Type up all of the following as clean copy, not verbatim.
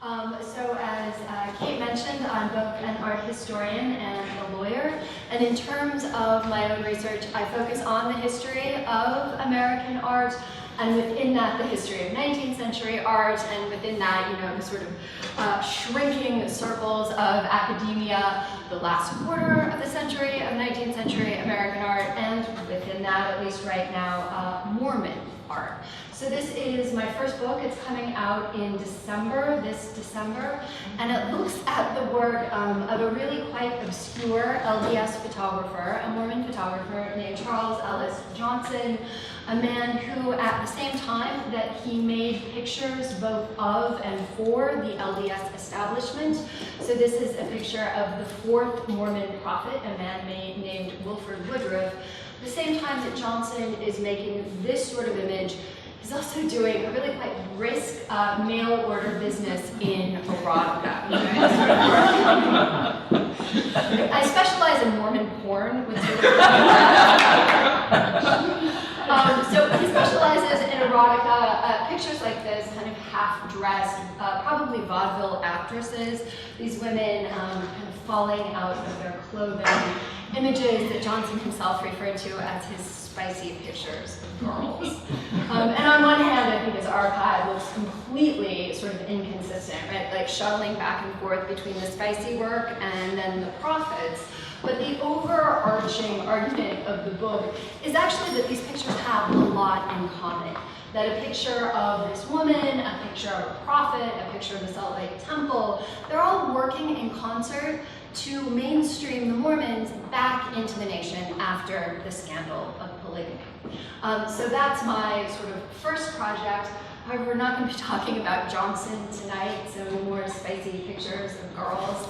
So as Kate mentioned, I'm both an art historian and a lawyer, and in terms of my own research, I focus on the history of American art, and within that, the history of 19th century art, and within that, the sort of shrinking circles of academia, the last quarter of the century of 19th century American art, and within that, at least right now, Mormon art. So this is my first book. It's coming out in this December, and it looks at the work of a really quite obscure LDS photographer, a Mormon photographer named Charles Ellis Johnson, a man who, at the same time that he made pictures both of and for the LDS establishment. So this is a picture of the fourth Mormon prophet, a man named Wilford Woodruff. At the same time that Johnson is making this sort of image, he's also doing a really quite brisk mail order business in erotica. I specialize in Mormon porn, which sort of so he specializes in erotica, pictures like this, kind of half-dressed, probably vaudeville actresses, these women kind of falling out of their clothing, images that Johnson himself referred to as his spicy pictures of girls. And on one hand, I think his archive looks completely sort of inconsistent, right? Like shuttling back and forth between the spicy work and then the prophets. But the overarching argument of the book is actually that these pictures have a lot in common. That a picture of this woman, a picture of a prophet, a picture of the Salt Lake Temple, they're all working in concert to mainstream the Mormons back into the nation after the scandal of polygamy. So that's my sort of first project. However, we're not going to be talking about Johnson tonight, so more spicy pictures of girls.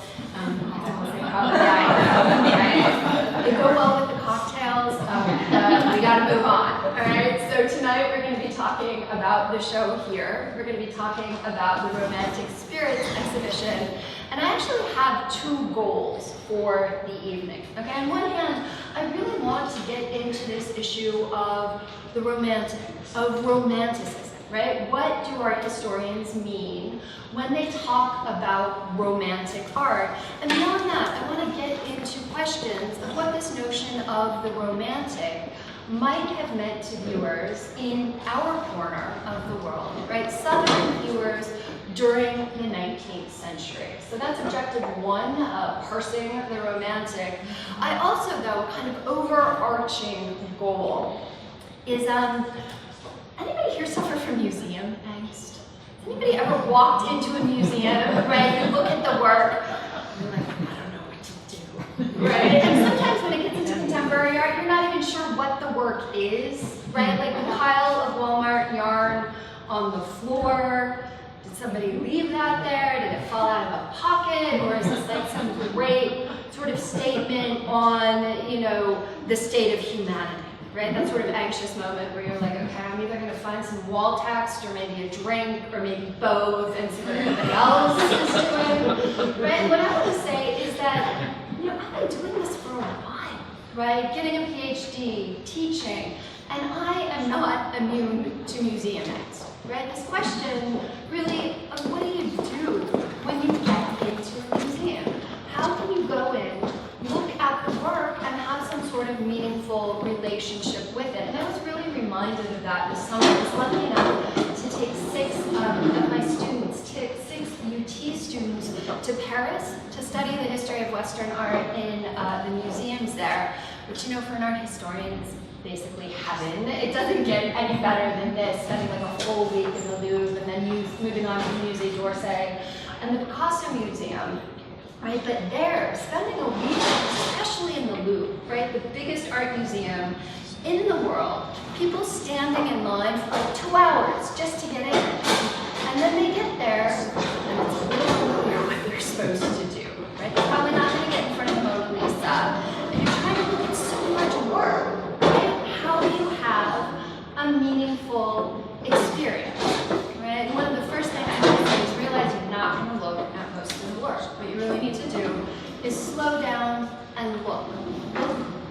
They go well with the cocktails. We got to move on. All right. So tonight we're going to be talking about the show here. We're going to be talking about the Romantic Spirits exhibition. And I actually have two goals for the evening. Okay, on one hand, I really want to get into this issue of the romanticism, right? What do art historians mean when they talk about romantic art? And beyond that, I want to get into questions of what this notion of the romantic might have meant to viewers in our corner of the world, right? Southern viewers during the 19th century. So that's objective one, parsing the romantic. I also, though, kind of overarching goal is, anybody here suffer from museum angst? Anybody ever walked into a museum, right? You look at the work, and you're like, I don't know what to do, right? And sometimes when it gets into contemporary art, you're not even sure what the work is, right? Like the pile of Walmart yarn on the floor. Did somebody leave that there? Did it fall out of a pocket? Or is this like some great sort of statement on, the state of humanity, right? That sort of anxious moment where you're like, okay, I'm either going to find some wall text or maybe a drink or maybe both and see what everybody else is doing, right? And what I want to say is that, I've been doing this for a while, right? Getting a PhD, teaching, and I am not immune to museum angst. Right? This question really of what do you do when you get into a museum? How can you go in, look at the work, and have some sort of meaningful relationship with it? And I was really reminded of that this summer. I was lucky enough to take six of my students, six UT students, to Paris to study the history of Western art in the museums there, which, for an art historian, is basically heaven. It doesn't get any better than this, spending like a whole week in the Louvre and then moving on to the Musée d'Orsay and the Picasso Museum, right? But there, spending a week, especially in the Louvre, right? The biggest art museum in the world, people standing in line for like 2 hours just to get in. And then they get there, and it's a little unclear what they're supposed to do, right? They're probably not going to get in front of the Mona Lisa, and you're trying to look at so much work. How do you have a meaningful experience, right? One of the first things you need to do is realize you're not going to look at most of the work. What you really need to do is slow down and look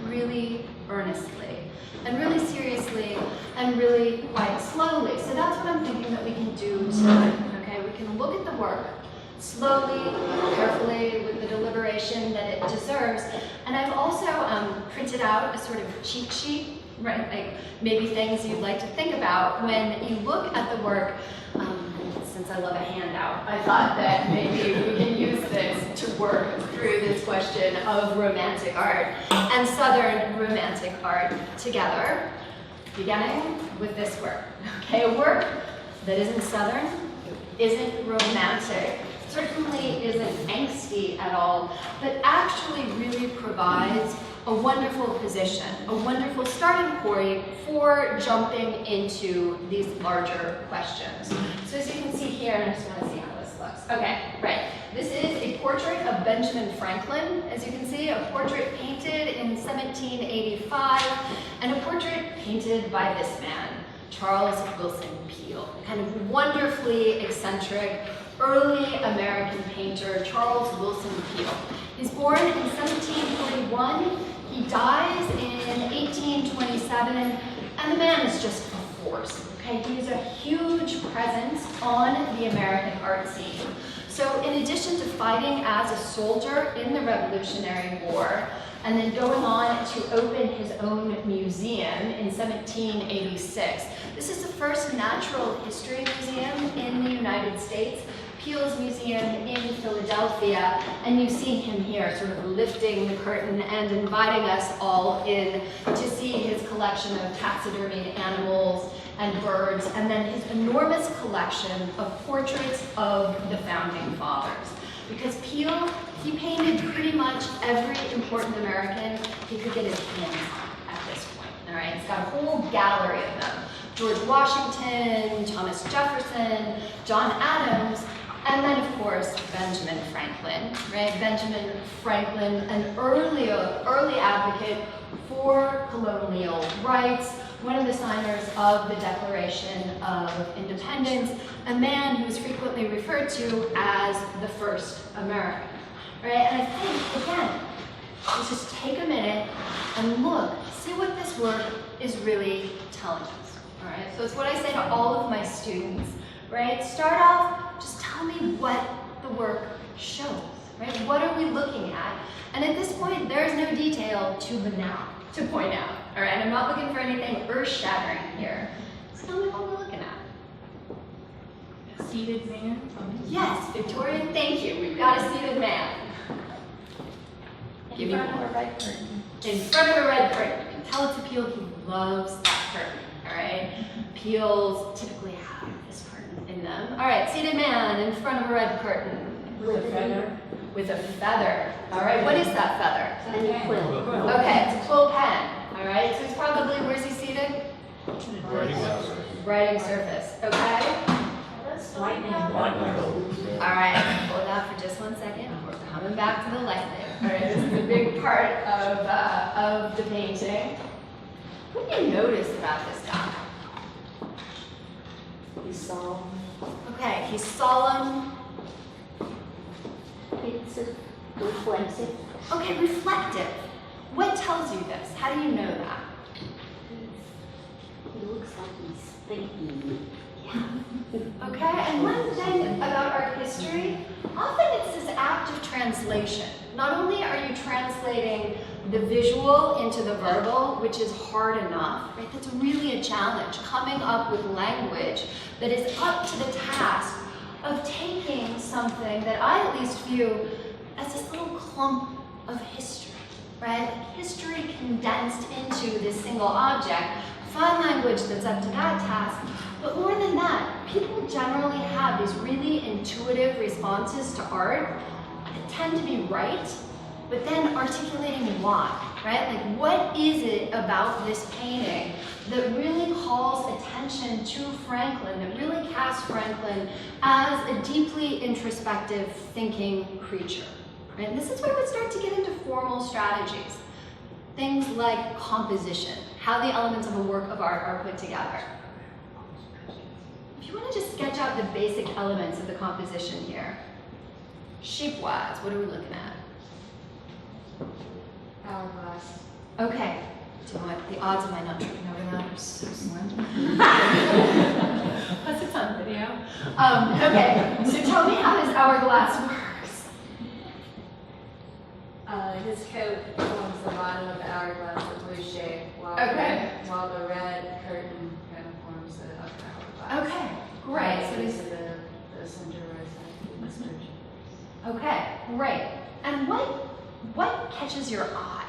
really earnestly, and really seriously, and really quite slowly. So that's what I'm thinking that we can do tonight, okay? We can look at the work, slowly, carefully, with the deliberation that it deserves. And I've also printed out a sort of cheat sheet, right? Like maybe things you'd like to think about when you look at the work. Since I love a handout, I thought that maybe we can use this to work through this question of romantic art and Southern romantic art together, beginning with this work. Okay, a work that isn't Southern, isn't romantic, certainly isn't angsty at all, but actually really provides a wonderful position, a wonderful starting point for jumping into these larger questions. So as you can see here, and I just want to see how this looks. Okay, right. This is a portrait of Benjamin Franklin, as you can see, a portrait painted in 1785, and a portrait painted by this man, Charles Willson Peale, a kind of wonderfully eccentric, early American painter, Charles Willson Peale. He's born in 1741. He dies in 1827, and the man is just a force, okay? He's a huge presence on the American art scene. So in addition to fighting as a soldier in the Revolutionary War, and then going on to open his own museum in 1786, this is the first natural history museum in the United States. Peale's Museum in Philadelphia, and you see him here sort of lifting the curtain and inviting us all in to see his collection of taxidermied animals and birds, and then his enormous collection of portraits of the founding fathers. Because Peale, he painted pretty much every important American he could get his hands on at this point, all right? He's got a whole gallery of them. George Washington, Thomas Jefferson, John Adams, and then, of course, Benjamin Franklin, right? Benjamin Franklin, an early advocate for colonial rights, one of the signers of the Declaration of Independence, a man who's frequently referred to as the first American, right? And I think, again, let's just take a minute and look, see what this work is really telling us, all right? So it's what I say to all of my students, right? Start off, just tell me what the work shows, right? What are we looking at? And at this point, there is no detail to point out, all right? I'm not looking for anything earth-shattering here. So tell me what we're looking at. A seated man? Yes, Victoria, thank you. We've got a seated man. In front of a red curtain. In front of a red curtain. You can tell it's a Peale, he loves that curtain, all right? Peales typically have this curtain in them. All right, seated man in front of a red curtain. With a feather. With a feather. All right, what is that feather? A quill. Okay, it's a quill pen. All right, so he's probably, where's he seated? Writing surface. Okay. Lightning. All right, hold on for just 1 second. We're coming back to the lightning. All right, this is a big part of the painting. What do you notice about this guy? He's solemn. Okay, he's solemn. It's reflexive. Okay, reflective. What tells you this? How do you know that? He looks like he's thinking. Yeah. Okay, and one thing about art history, often it's this act of translation. Not only are you translating the visual into the verbal, which is hard enough, right? That's really a challenge, coming up with language that is up to the task of taking something that I at least view as this little clump of history, right? Like history condensed into this single object. Find language that's up to that task. But more than that, people generally have these really intuitive responses to art that tend to be right, but then articulating why, right? Like, what is it about this painting that really calls attention to Franklin, that really casts Franklin as a deeply introspective, thinking creature, right? And this is where we start to get into formal strategies. Things like composition, how the elements of a work of art are put together. If you want to just sketch out the basic elements of the composition here, shape-wise, what are we looking at? Hourglass. Okay, Do you want the odds of my not tripping over that are so slim. Plus it's on video. Okay, so tell me how his hourglass works. His coat forms the bottom of the hourglass, the blue shape, while the red curtain kind of forms the upper hourglass. Okay, great. So these are the center rosette. Okay, great. And what catches your eye?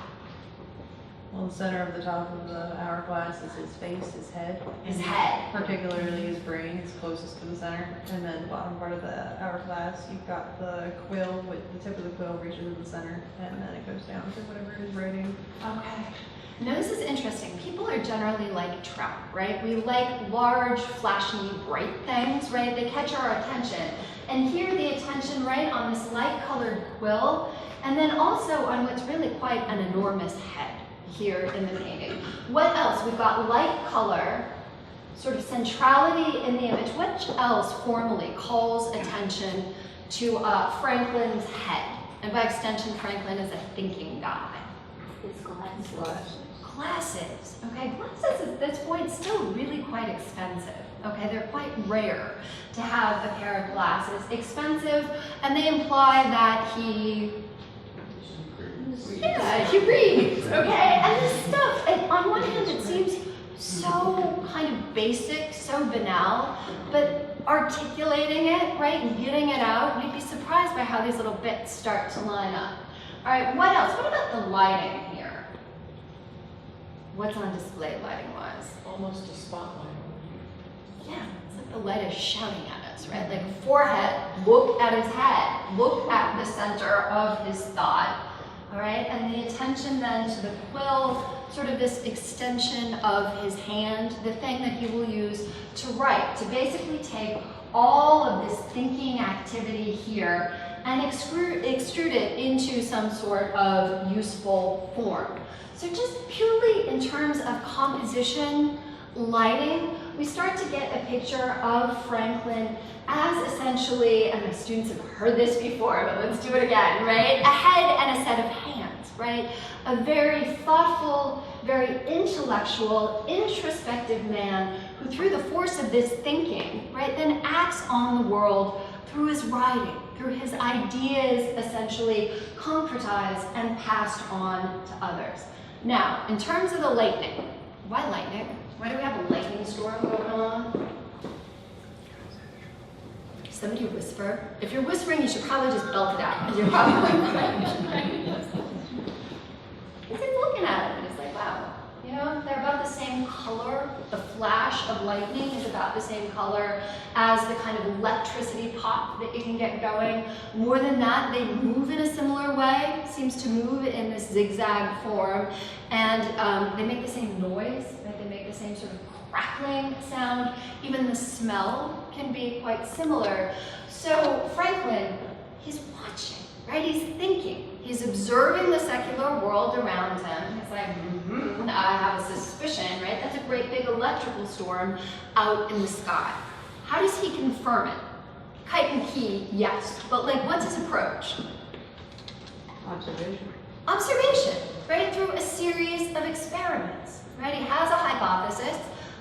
Well, the center of the top of the hourglass is his face, his head. His head. Particularly his brain is closest to the center. And then the bottom part of the hourglass, you've got the quill, with the tip of the quill reaches in the center, and then it goes down to whatever is writing. Okay. Now this is interesting. People are generally like trout, right? We like large, flashy, bright things, right? They catch our attention. And here the attention, right, on this light-colored quill, and then also on what's really quite an enormous head here in the painting. What else? We've got light color, sort of centrality in the image. What else formally calls attention to Franklin's head? And by extension, Franklin is a thinking guy. His glasses. Glasses. Okay, glasses at this point still really quite expensive. Okay, they're quite rare to have a pair of glasses. Expensive, and they imply that he reads, okay? And this stuff, on one hand, it seems so kind of basic, so banal, but articulating it, right, and getting it out, you'd be surprised by how these little bits start to line up. All right, what else? What about the lighting here? What's on display lighting-wise? Almost a spotlight. Yeah, it's like the light is shouting at us, right? Like forehead, look at his head, look at the center of his thought. All right, and the attention then to the quill, sort of this extension of his hand, the thing that he will use to write, to basically take all of this thinking activity here and extrude it into some sort of useful form. So just purely in terms of composition, lighting, we start to get a picture of Franklin as essentially, and my students have heard this before, but let's do it again, right? A head and a set of hands, right? A very thoughtful, very intellectual, introspective man who through the force of this thinking, right, then acts on the world through his writing, through his ideas essentially concretized and passed on to others. Now, in terms of the lightning, why lightning? Why do we have a lightning storm going on? Somebody whisper. If you're whispering, you should probably just belt it out, because you're probably right. He's like looking at it, and he's like, wow, you know, they're about the same color. The flash of lightning is about the same color as the kind of electricity pop that you can get going. More than that, they move in a similar way, seems to move in this zigzag form, and they make the same noise, right? They make the same sort of crackling sound. Even the smell can be quite similar. So Franklin, he's watching, right? He's thinking. He's observing the secular world around him. He's like, I have a suspicion, right? That's a great big electrical storm out in the sky. How does he confirm it? Kite and key, yes. But like, what's his approach? Observation. Observation, right? Through a series of experiments, right? He has a hypothesis.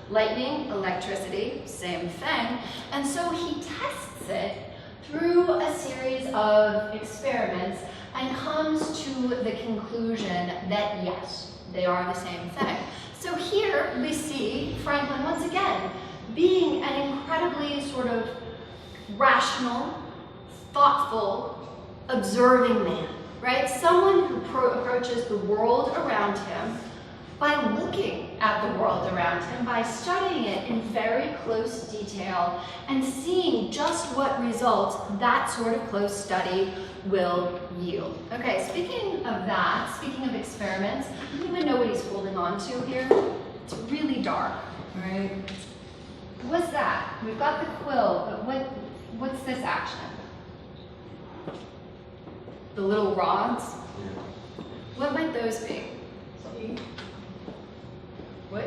Lightning, electricity, same thing. And so he tests it through a series of experiments and comes to the conclusion that yes, they are the same thing. So here we see Franklin once again being an incredibly sort of rational, thoughtful, observing man, right? Someone who approaches the world around him by looking at the world around him, by studying it in very close detail and seeing just what results that sort of close study will yield. Okay, speaking of that, speaking of experiments, anyone know what he's holding on to here? It's really dark, right? What's that? We've got the quill, but what's this action? The little rods? What might those be? What?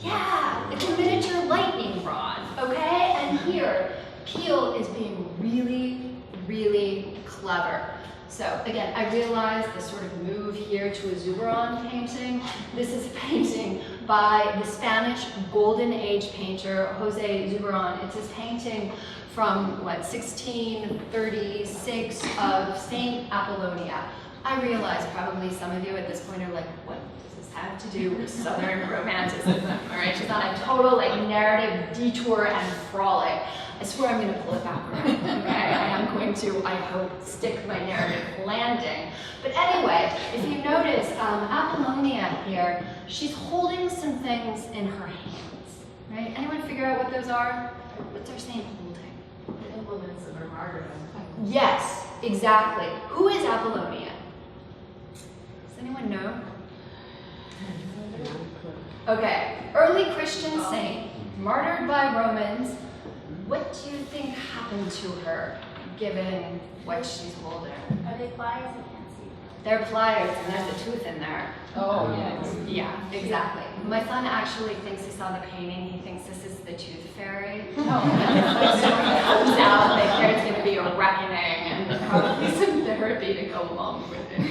Yeah, it's a miniature lightning rod, okay? And here, Peele is being really, really clever. So again, I realize this sort of move here to a Zubron painting. This is a painting by the Spanish Golden Age painter, Jose Zubron. It's his painting from, 1636 of Saint Apollonia. I realize probably some of you at this point are like, what does this have to do with Southern Romanticism? All right, she's on a total narrative detour and frolic. I swear I'm going to pull it back around, okay? I am going to, I hope, stick my narrative landing. But anyway, if you notice, Apollonia here, she's holding some things in her hands, right? Anyone figure out what those are? What's our saint holding? The implements of her martyrdom. Yes, exactly. Who is Apollonia? Does anyone know? Okay, early Christian saint, martyred by Romans. What do you think happened to her, given what she's holding? Are they pliers? I can't see. They're pliers, and there's a tooth in there. Oh, yes. Yeah, exactly. My son actually thinks he saw the painting. He thinks this is the tooth fairy. Oh. Comes out, there's going to be a reckoning and probably some therapy to go along with it.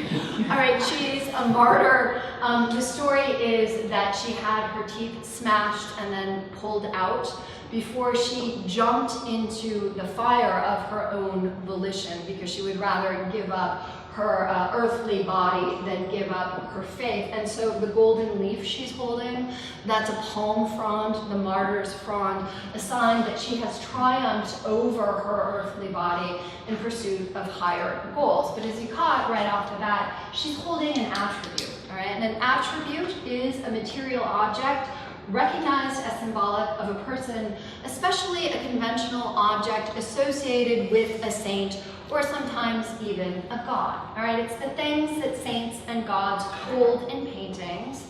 All right, she's a martyr. The story is that she had her teeth smashed and then pulled out before she jumped into the fire of her own volition, because she would rather give up her earthly body than give up her faith. And so the golden leaf she's holding, that's a palm frond, the martyr's frond, a sign that she has triumphed over her earthly body in pursuit of higher goals. But as you caught right off the bat, she's holding an attribute, all right? And an attribute is a material object recognized as symbolic of a person, especially a conventional object associated with a saint, or sometimes even a god. All right, it's the things that saints and gods hold in paintings,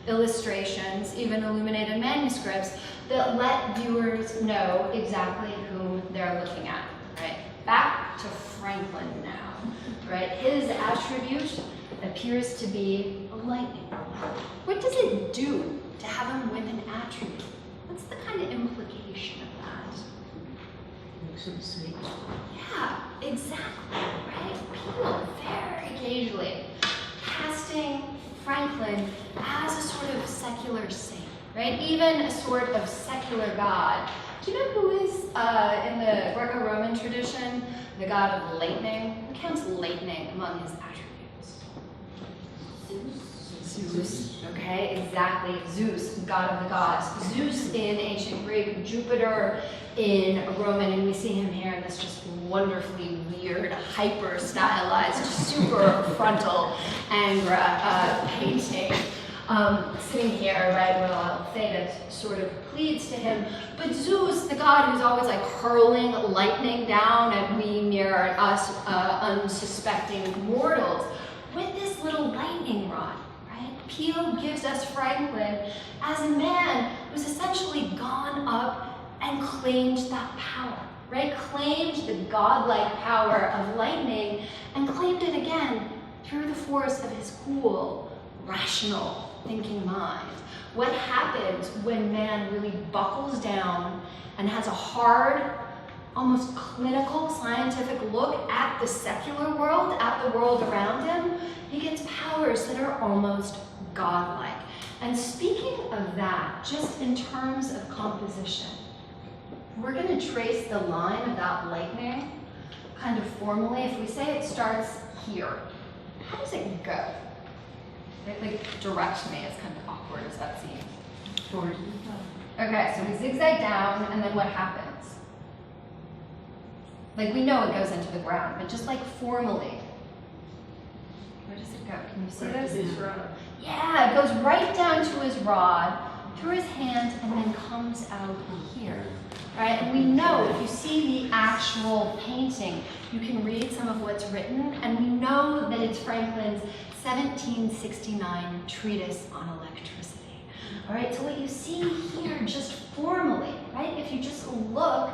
illustrations, even illuminated manuscripts that let viewers know exactly whom they're looking at. Right, back to Franklin now. Right, his attribute appears to be a lightning rod. What does it do to have him with an attribute? What's the kind of implication of that? Makes them sweet. Yeah, exactly, right? People very casually casting Franklin as a sort of secular saint, right? Even a sort of secular god. Do you know who is, in the Greco-Roman tradition, the god of lightning? Who counts lightning among his attributes? Zeus. Okay, exactly. Zeus, god of the gods. Zeus in ancient Greek, Jupiter in Roman, and we see him here in this just wonderfully weird, hyper-stylized, super frontal Angra painting. Sitting here, right, while Thetis sort of pleads to him. But Zeus, the god who's always hurling lightning down at we mere us unsuspecting mortals, with this little lightning rod. Peel gives us Franklin as a man who's essentially gone up and claimed that power, right? Claimed the godlike power of lightning and claimed it again through the force of his cool, rational thinking mind. What happens when man really buckles down and has a hard, almost clinical, scientific look at the secular world, at the world around him? He gets powers that are almost godlike. And speaking of that, just in terms of composition, we're going to trace the line of that lightning kind of formally. If we say it starts here, how does it go? Direct me, as kind of awkward as that seems. Towards Okay, so we zigzag down, and then what happens? We know it goes into the ground, but just formally. Where does it go? Can you see this? Yeah, it goes right down to his rod, through his hand, and then comes out here. Right? And we know, if you see the actual painting, you can read some of what's written, and we know that it's Franklin's 1769 treatise on electricity. All right, so what you see here, just formally, right? If you just look,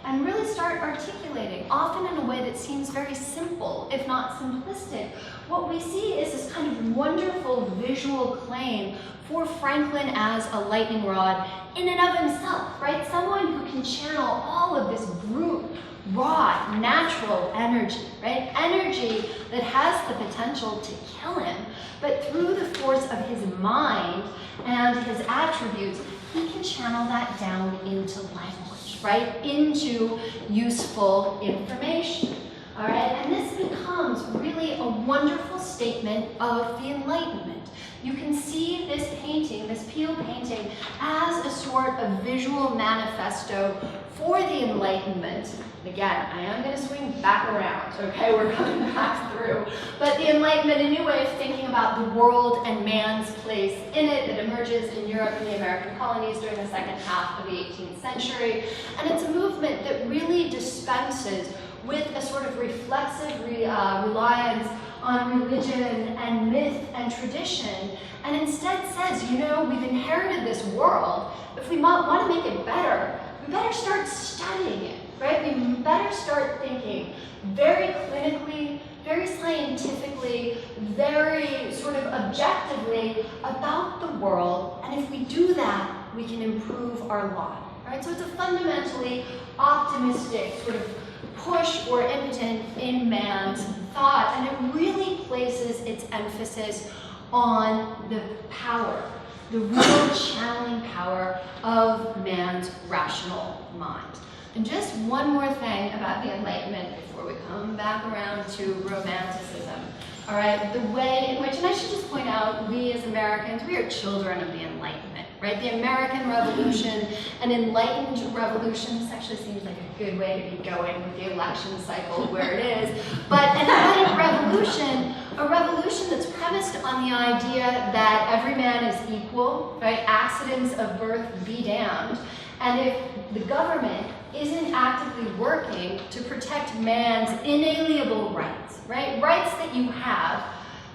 and really start articulating, often in a way that seems very simple, if not simplistic. What we see is this kind of wonderful visual claim for Franklin as a lightning rod in and of himself, right? Someone who can channel all of this brute, raw, natural energy, right? Energy that has the potential to kill him, but through the force of his mind and his attributes, he can channel that down into language, right? Into useful information, all right? And this becomes really a wonderful statement of the Enlightenment. You can see this painting, this Peel painting, as a sort of visual manifesto for the Enlightenment. Again, I am going to swing back around, okay? We're coming back through. But the Enlightenment, a new way of thinking about the world and man's place in it that emerges in Europe and the American colonies during the second half of the 18th century. And it's a movement that really dispenses with a sort of reflexive reliance on religion and myth and tradition, and instead says, you know, we've inherited this world. If we want to make it better, we better start studying it, right? We better start thinking very clinically, very scientifically, very sort of objectively about the world, and if we do that, we can improve our lot, right? So it's a fundamentally optimistic sort of push or impetus in man's thought, and it really places its emphasis on the power, the real channeling power of man's rational mind. And just one more thing about the Enlightenment before we come back around to Romanticism. All right, the way in which, and I should just point out, we as Americans, we are children of the Enlightenment, right? The American Revolution, an enlightened revolution. This actually seems like a good way to be going with the election cycle where it is. But an enlightened revolution, a revolution that's premised on the idea that every man is equal, right? Accidents of birth be damned. And if the government isn't actively working to protect man's inalienable rights, right? Rights that you have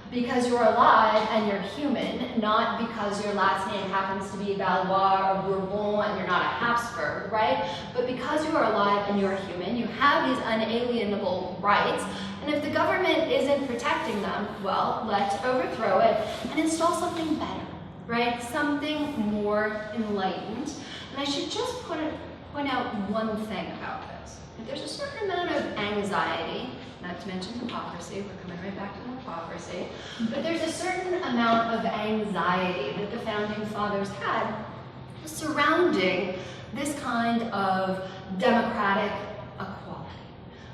because you're alive and you're human, not because your last name happens to be Valois or Bourbon and you're not a Habsburg, right? But because you are alive and you're human, you have these unalienable rights, and if the government isn't protecting them, well, let's overthrow it and install something better, right? Something more enlightened. And I should just point out one thing about this. There's a certain amount of anxiety, not to mention hypocrisy, we're coming right back to hypocrisy, but there's a certain amount of anxiety that the Founding Fathers had surrounding this kind of democratic equality,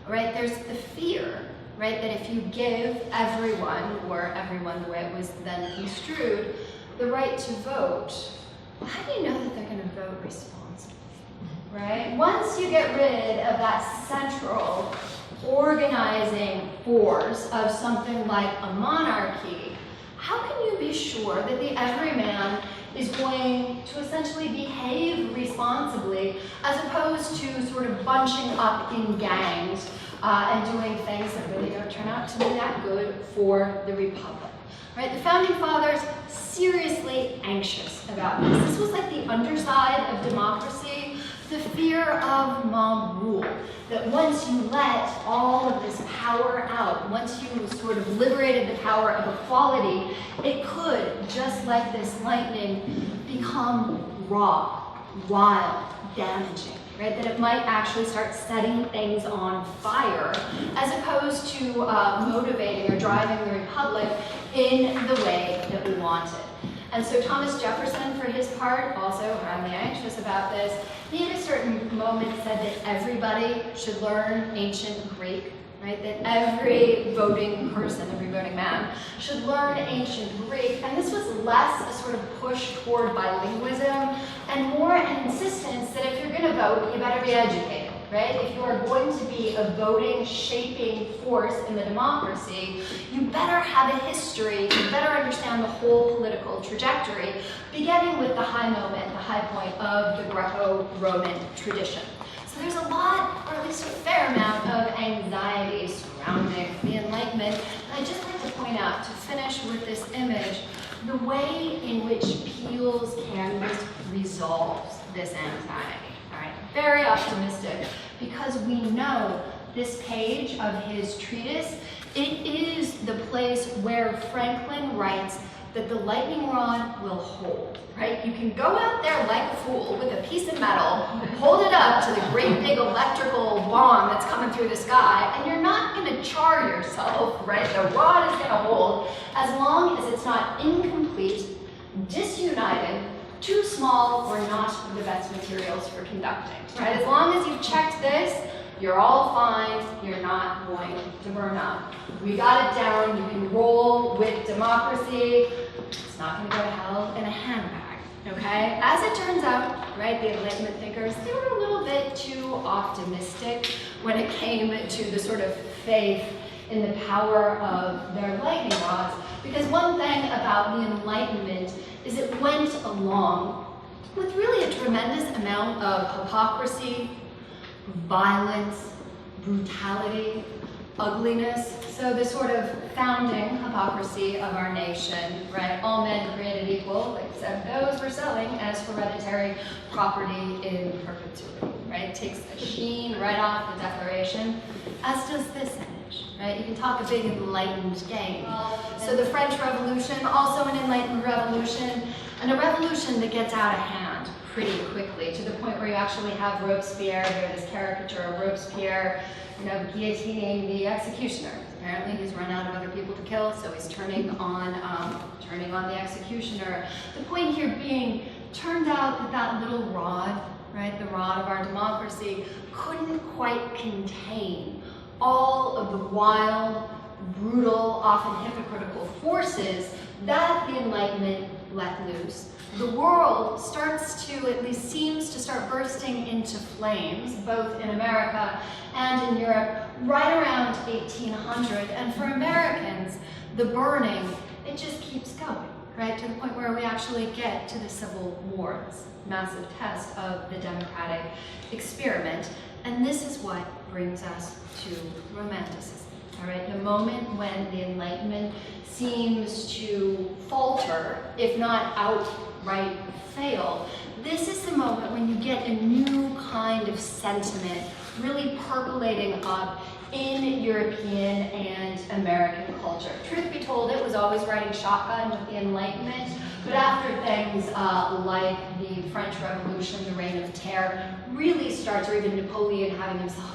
right? There's the fear, right, that if you give everyone, or everyone the way it was then construed, the right to vote, well, how do you know that they're going to vote responsibly, right? Once you get rid of that central organizing force of something like a monarchy, how can you be sure that the everyman is going to essentially behave responsibly as opposed to sort of bunching up in gangs and doing things that really don't turn out to be that good for the Republic? Right? The Founding Fathers seriously anxious about this. This was like the underside of democracy, the fear of mob rule. That once you let all of this power out, once you sort of liberated the power of equality, it could, just like this lightning, become raw, wild, damaging. Right? That it might actually start setting things on fire as opposed to motivating or driving the Republic in the way that we wanted. And so Thomas Jefferson, for his part, also roundly anxious about this, he at a certain moment said that everybody should learn ancient Greek, right? That every voting person, every voting man, should learn ancient Greek. And this was less a sort of push toward bilingualism and more an insistence that if you're going to vote, you better be educated, right? If you are going to be a voting, shaping force in the democracy, you better have a history, you better understand the whole political trajectory, beginning with the high moment, the high point of the Greco-Roman tradition. So there's a lot, or at least a fair amount, of anxiety surrounding the Enlightenment. And I'd just like to point out, to finish with this image, the way in which Peel's canvas resolves this anxiety. All right, very optimistic because we know this page of his treatise, it is the place where Franklin writes that the lightning rod will hold, right? You can go out there like a fool with a piece of metal, hold it up to the great big electrical bomb that's coming through the sky, and you're not gonna char yourself, right? The rod is gonna hold as long as it's not incomplete, disunited, too small, or not the best materials for conducting, right? As long as you've checked this, you're all fine, you're not going to burn up. We got it down, you can roll with democracy, it's not gonna go to hell in a handbag, okay? As it turns out, right, the Enlightenment thinkers, they were a little bit too optimistic when it came to the sort of faith in the power of their lightning rods, because one thing about the Enlightenment is it went along with really a tremendous amount of hypocrisy, violence, brutality, ugliness. So the sort of founding hypocrisy of our nation, right? All men created equal, except those we're selling as hereditary property in perpetuity, right? It takes a sheen right off the Declaration, as does this image, right? You can talk a big enlightened game. So the French Revolution, also an enlightened revolution, and a revolution that gets out of hand pretty quickly, to the point where you actually have Robespierre, here, this caricature of Robespierre, guillotining the executioner. Apparently he's run out of other people to kill, so he's turning on the executioner. The point here being, turned out that that little rod, right, the rod of our democracy, couldn't quite contain all of the wild, brutal, often hypocritical forces that the Enlightenment let loose. The world starts to, at least seems to start bursting into flames, both in America and in Europe, right around 1800. And for Americans, the burning, it just keeps going, right? To the point where we actually get to the Civil War, this massive test of the democratic experiment. And this is what brings us to Romanticism, all right? The moment when the Enlightenment seems to falter, if not outright fail. This is the moment when you get a new kind of sentiment really percolating up in European and American culture. Truth be told, it was always riding shotgun with the Enlightenment, but after things like the French Revolution, the Reign of Terror, really starts, or even Napoleon having himself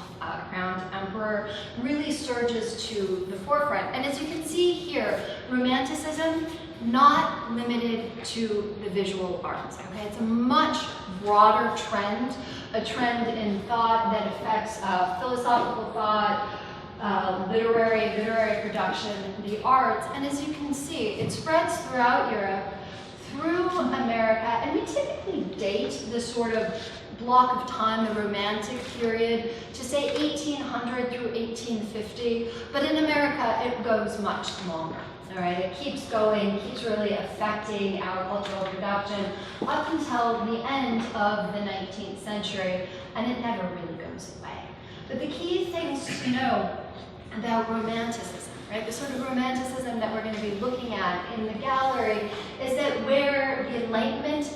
crowned emperor, really surges to the forefront. And as you can see here, Romanticism, not limited to the visual arts, okay? It's a much broader trend, a trend in thought that affects philosophical thought, literary production, the arts, and as you can see, it spreads throughout Europe, through America, and we typically date this sort of block of time, the Romantic period, to say 1800 through 1850, but in America it goes much longer. All right, it keeps going, keeps really affecting our cultural production up until the end of the 19th century, and it never really goes away. But the key things to know about Romanticism, right, the sort of Romanticism that we're going to be looking at in the gallery, is that where the Enlightenment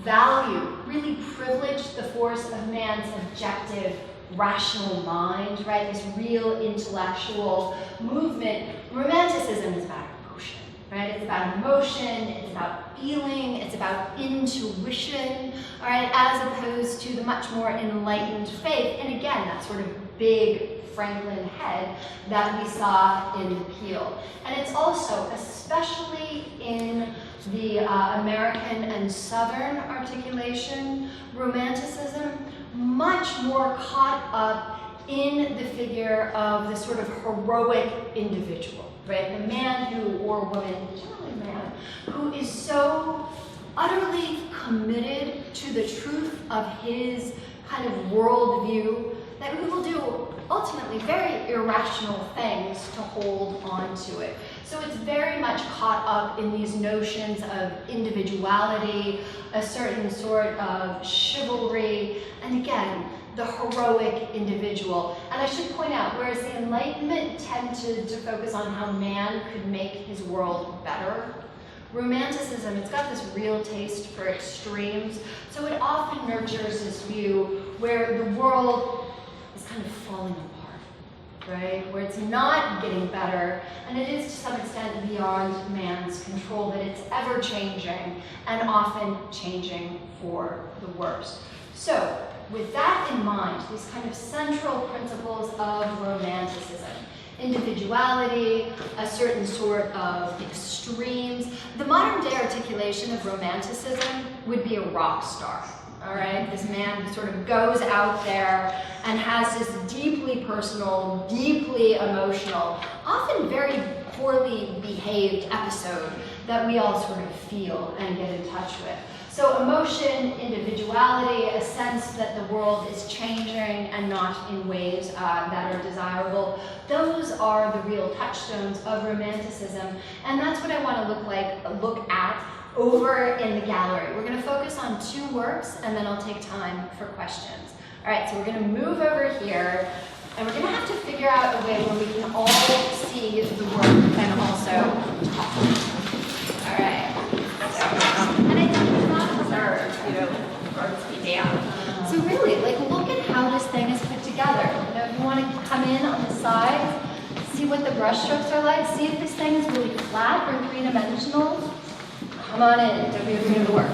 value really privileged the force of man's objective, rational mind, right, this real intellectual movement, Romanticism is about emotion, right? It's about emotion, it's about feeling, it's about intuition, all right, as opposed to the much more enlightened faith. And again, that sort of big Franklin head that we saw in Peel. And it's also, especially in the American and Southern articulation, Romanticism, much more caught up in the figure of the sort of heroic individual, right? The man who, or woman, generally man, who is so utterly committed to the truth of his kind of worldview that he will do ultimately very irrational things to hold on to it. So it's very much caught up in these notions of individuality, a certain sort of chivalry, and again, the heroic individual. And I should point out, whereas the Enlightenment tended to focus on how man could make his world better, Romanticism, it's got this real taste for extremes, so it often nurtures this view where the world is kind of falling apart, right? Where it's not getting better, and it is to some extent beyond man's control, that it's ever changing and often changing for the worse. So, with that in mind, these kind of central principles of romanticism, individuality, a certain sort of extremes. The modern day articulation of romanticism would be a rock star, all right? This man who sort of goes out there and has this deeply personal, deeply emotional, often very poorly behaved episode that we all sort of feel and get in touch with. So emotion, individuality, a sense that the world is changing and not in ways that are desirable, those are the real touchstones of romanticism. And that's what I want to look at over in the gallery. We're going to focus on 2 works, and then I'll take time for questions. All right, so we're going to move over here, and we're going to have to figure out a way where we can all see the work and also talk. All right. And I think it's not observed, or to be down. So really, look at how this thing is put together. If you want to come in on the sides, see what the brush strokes are like, see if this thing is really flat or 3-dimensional. Come on in, don't be afraid of the work.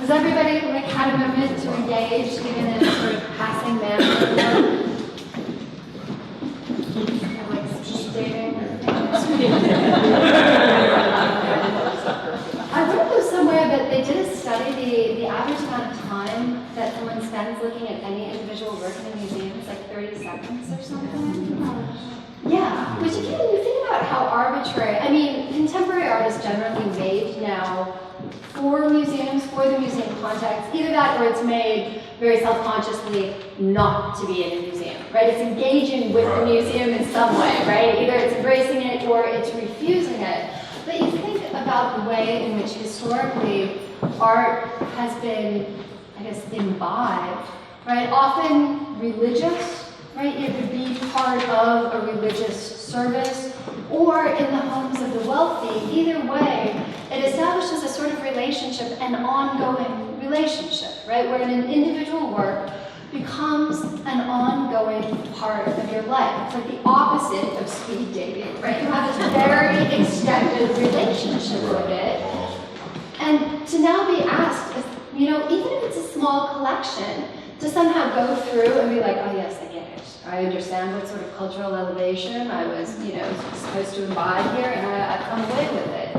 Has everybody had a moment to engage, even in a sort of passing manner? Speed dating? I read this somewhere that they did a study, the average amount of time that someone spends looking at any individual work in a museum is like 30 seconds or something. Yeah, which again, you think about how arbitrary, I mean, contemporary art is generally made now for museums, for the museum context, either that or it's made very self-consciously not to be in a museum, right? It's engaging with the museum in some way, right? Either it's embracing it or it's refusing it. But you think about the way in which historically art has been, I guess, imbibed, right? Often religious, right? It would be part of a religious service or in the homes of the wealthy. Either way, it establishes a sort of relationship, an ongoing relationship, right? Where an individual work becomes an ongoing part of your life. It's like the opposite of speed dating, right? You have this very extended relationship with it. And to now be asked, even if it's a small collection, to somehow go through and be like, oh yes, I get it. I understand what sort of cultural elevation I was, supposed to imbibe here, and I've come away with it.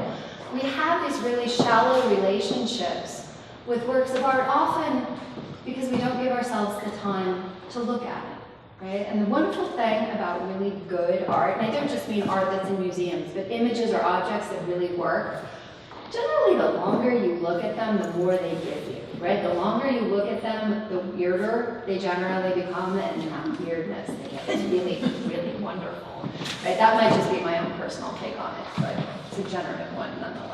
We have these really shallow relationships with works of art, often because we don't give ourselves the time to look at it, right? And the wonderful thing about really good art, and I don't just mean art that's in museums, but images or objects that really work, generally the longer you look at them, the more they give you, right? The longer you look at them, the weirder they generally become, and in that weirdness, they get really, really wonderful, right? That might just be my own personal take on it, but it's a generative one nonetheless.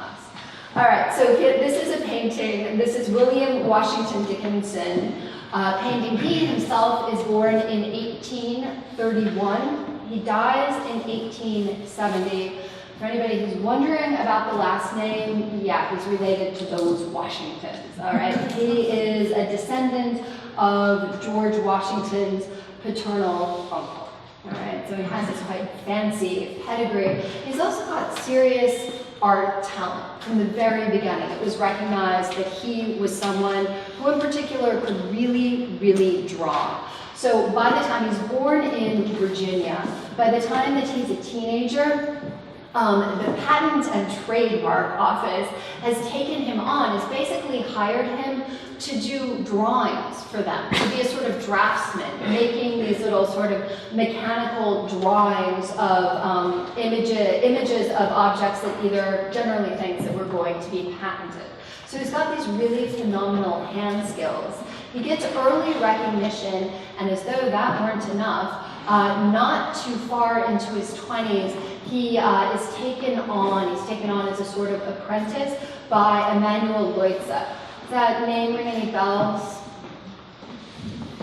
All right, so this is a painting. This is William Washington Dickinson. Painting. He himself is born in 1831. He dies in 1870. For anybody who's wondering about the last name, yeah, he's related to those Washingtons, all right? He is a descendant of George Washington's paternal uncle, all right? So he has this quite fancy pedigree. He's also got serious art talent from the very beginning. It was recognized that he was someone who in particular could really, really draw. So by the time he's born in Virginia, by the time that he's a teenager, the Patent and Trademark Office has taken him on, has basically hired him to do drawings for them, to be a sort of draftsman, making these little sort of mechanical drawings of images of objects that either generally things that were going to be patented. So he's got these really phenomenal hand skills. He gets early recognition, and as though that weren't enough, not too far into his 20s, He is taken on, he's taken on as a sort of apprentice by Emanuel Leutze. Does that name ring any bells?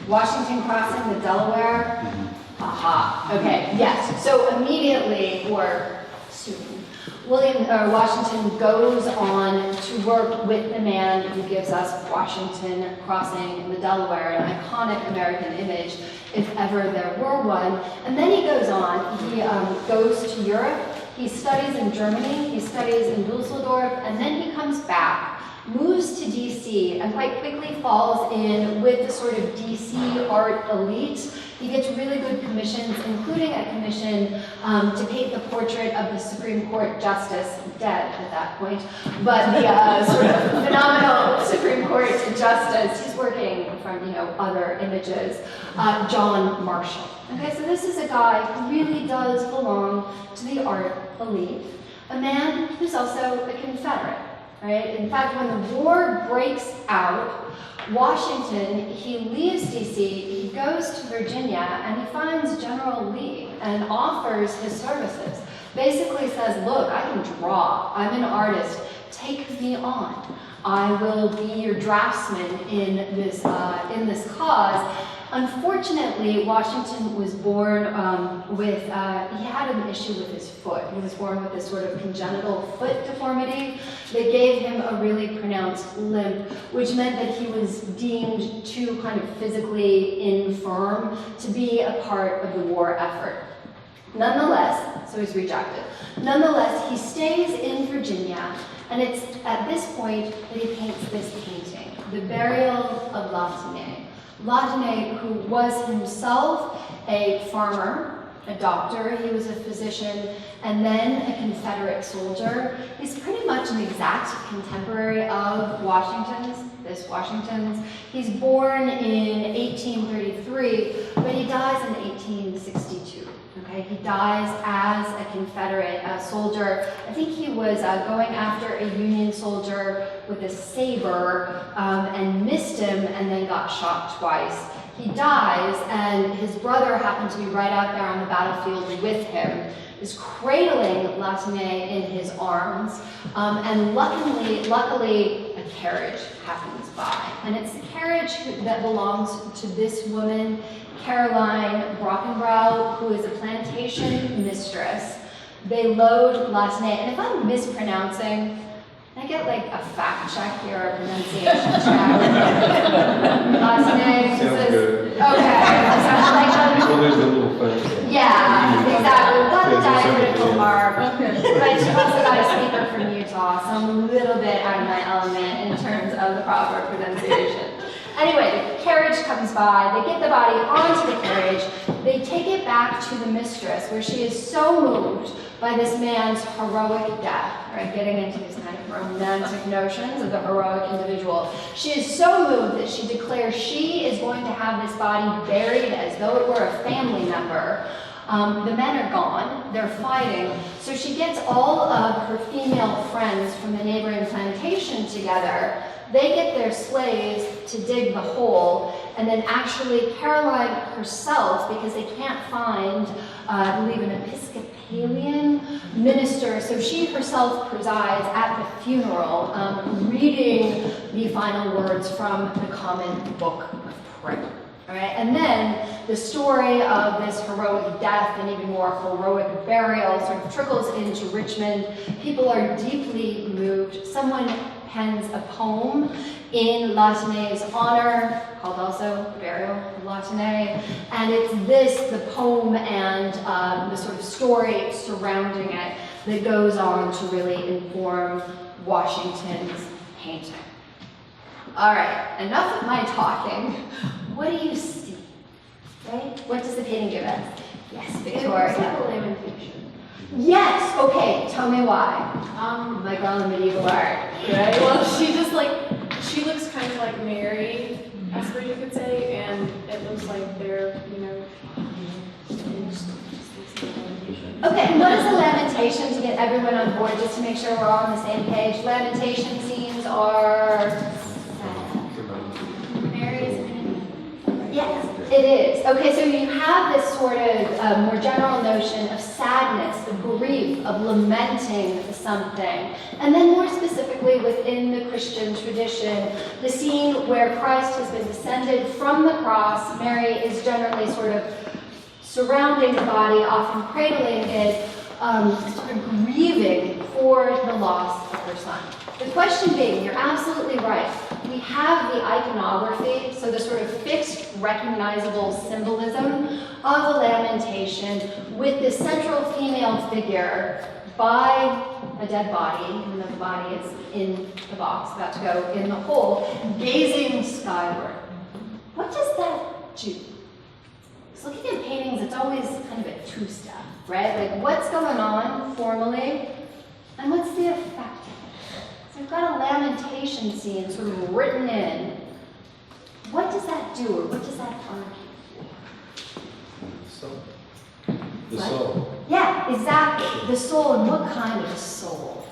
Washington crossing the Delaware? Aha, okay, yes. So immediately, or soon, Washington goes on to work with the man who gives us Washington crossing the Delaware, an iconic American image, if ever there were one. And then he goes on, he goes to Europe, he studies in Germany, he studies in Dusseldorf, and then he comes back, moves to DC, and quite quickly falls in with the sort of DC art elite. He gets really good commissions, including a commission to paint the portrait of the Supreme Court Justice, dead at that point, but the sort of phenomenal Supreme Court Justice. He's working from, other images. John Marshall. Okay, so this is a guy who really does belong to the art elite. A man who's also a Confederate, right? In fact, when the war breaks out, Washington, he leaves DC, he goes to Virginia, and he finds General Lee and offers his services. Basically says, look, I can draw, I'm an artist, take me on. I will be your draftsman in this cause. Unfortunately, Washington was born he had an issue with his foot. He was born with this sort of congenital foot deformity that gave him a really pronounced limp, which meant that he was deemed too kind of physically infirm to be a part of the war effort. Nonetheless, so he's rejected. Nonetheless, he stays in Virginia, and it's at this point that he paints this painting, The Burial of Latinay. Latinay, who was himself a farmer, a doctor, he was a physician, and then a Confederate soldier. He's pretty much an exact contemporary of Washington's, this Washington's. He's born in 1833, but he dies in 1862. Okay, he dies as a Confederate soldier. I think he was going after a Union soldier with a saber and missed him and then got shot twice. He dies, and his brother happened to be right out there on the battlefield with him, is cradling Latinay in his arms, and luckily a carriage happens by. And it's the carriage that belongs to this woman, Caroline Brockenbrough, who is a plantation mistress. They load Latinay, and if I'm mispronouncing, can I get like a fact check here, or a pronunciation check? Latinay, Sounds good. Okay, sounds like So there's a little fun. yeah, exactly. We've got the diacritical Okay. mark, but you've also got a speaker from Utah, so I'm a little bit out of my element in terms of the proper pronunciation. Anyway, the carriage comes by, they get the body onto the carriage, they take it back to the mistress, where she is so moved by this man's heroic death, right, getting into these kind of romantic notions of the heroic individual. She is so moved that she declares she is going to have this body buried as though it were a family member. The men are gone, they're fighting, so she gets all of her female friends from the neighboring plantation together. They get their slaves to dig the hole, and then actually Caroline herself, because they can't find, I believe, an Episcopalian minister, so she herself presides at the funeral, reading the final words from the common book of prayer. All right, and then the story of this heroic death and even more heroic burial sort of trickles into Richmond. People are deeply moved. Someone pens a poem in Latinay's honor, called also Burial of Latinay, and it's this, the poem and the sort of story surrounding it, that goes on to really inform Washington's painting. All right, enough of my talking. What do you see? Right? What does the painting give us? Yes, Victoria. It's like a lamentation. Yes. Okay. Tell me why. My girl in medieval art. Right? Well, she looks kind of like Mary, I suppose you could say, and it looks like they're, Okay. And what is a lamentation, to get everyone on board, just to make sure we're all on the same page? Lamentation scenes are sad. Mary's Yes. It is. Okay, so you have this sort of more general notion of sadness, of grief, of lamenting something. And then more specifically within the Christian tradition, the scene where Christ has been descended from the cross. Mary is generally sort of surrounding the body, often cradling it, sort of grieving for the loss of her son. The question being, you're absolutely right, we have the iconography, so the sort of fixed, recognizable symbolism of a lamentation with the central female figure by a dead body, even though the body is in the box, about to go in the hole, gazing skyward. What does that do? So looking at paintings, it's always kind of a two-step, right? Like, what's going on formally, and what's the effect? So we've got a lamentation scene sort of written in. What does that do, or what does that argue? The soul. Yeah, exactly. The soul, and what kind of a soul?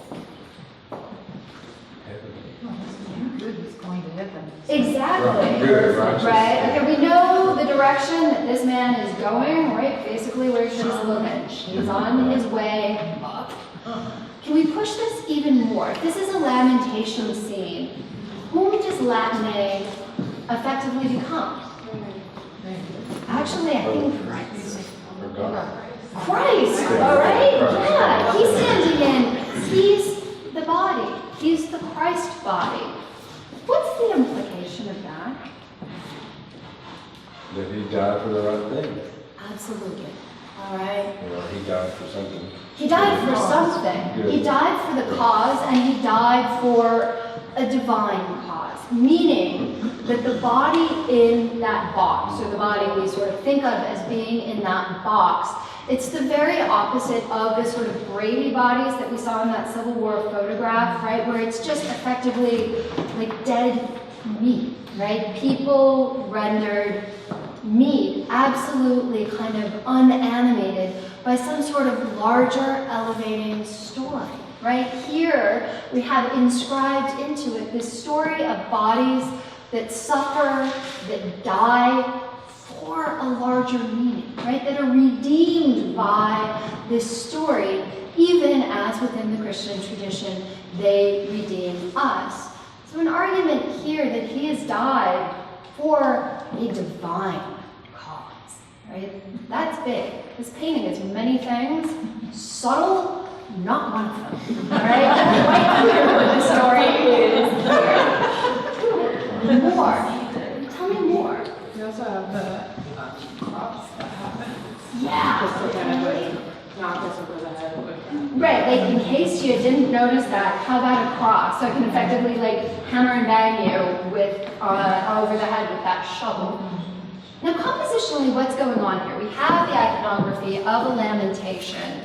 Good is going to heaven. Exactly. Good, righteous. Right? Okay, we know the direction that this man is going, right? Basically where she's looking. He's on his way up. Can we push this even more? If this is a lamentation scene, whom does Latine effectively become? Actually, I think Christ. Or God. Christ, all right? Yeah, he's standing in. He's the body. He's the Christ body. What's the implication of that? That he died for the right thing. Absolutely. All right. You know, he died for something. He died for something. Good. He died for the cause, and he died for a divine cause, meaning that the body in that box, or the body we sort of think of as being in that box, it's the very opposite of the sort of Brady bodies that we saw in that Civil War photograph, right, where it's just effectively like dead meat, right? People rendered meat, absolutely kind of unanimated by some sort of larger elevating story, right? Here we have inscribed into it this story of bodies that suffer, that die for a larger meaning, right? That are redeemed by this story, even as within the Christian tradition they redeem us. So an argument here that he has died for a divine cause, right? That's big. This painting is many things, subtle, not one of them, all right? Quite clear what the story is here. More. Tell me more. You also have the cross that happens. Yeah. Just to kind of like knock us over the head with. Right, like in case you didn't notice that, how about a cross? So I can effectively like hammer and bang you with over the head with that shovel. Now compositionally, what's going on here? We have the iconography of a lamentation.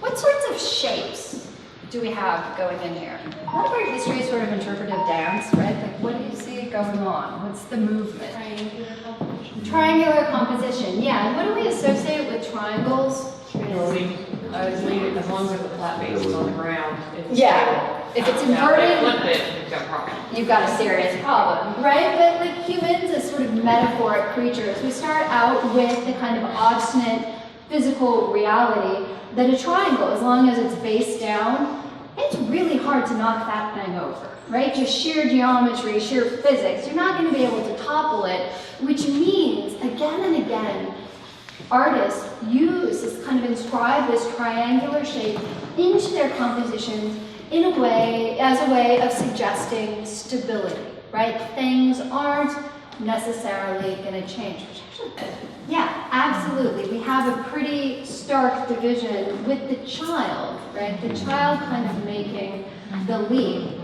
What sorts of shapes do we have going in here? A lot of our history is sort of interpretive dance, right? Like what do you see going on? What's the movement? Triangular composition. Triangular composition, yeah. And what do we associate with triangles? I was leaving as long as the flat base is on the ground. Yeah. If it's inverted, Flip it, you've got a problem. you've got a serious problem, right? But like humans as sort of metaphoric creatures, we start out with the kind of obstinate physical reality that a triangle, as long as it's based down, it's really hard to knock that thing over, right? Just sheer geometry, sheer physics, you're not going to be able to topple it, which means again and again, artists use this kind of inscribe this triangular shape into their compositions in a way, as a way of suggesting stability, right? Things aren't necessarily going to change. Which actually, yeah, absolutely. We have a pretty stark division with the child, right? The child kind of making the leap.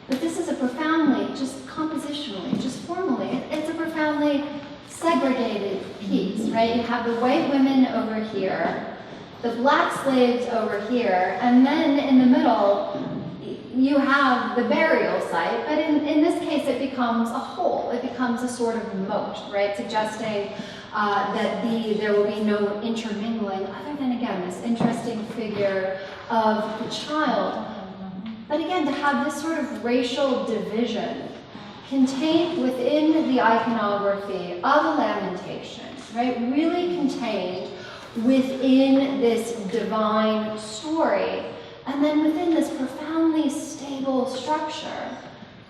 But this is a profoundly, just compositionally, just formally, it's a profoundly segregated piece, right? You have the white women over here, the black slaves over here, and then in the middle, you have the burial site, but in this case it becomes a whole, it becomes a sort of moat, right? Suggesting that there will be no intermingling, other than again, this interesting figure of the child. But again, to have this sort of racial division contained within the iconography of a lamentation salvation, right? Really contained within this divine story, and then within this profoundly stable structure,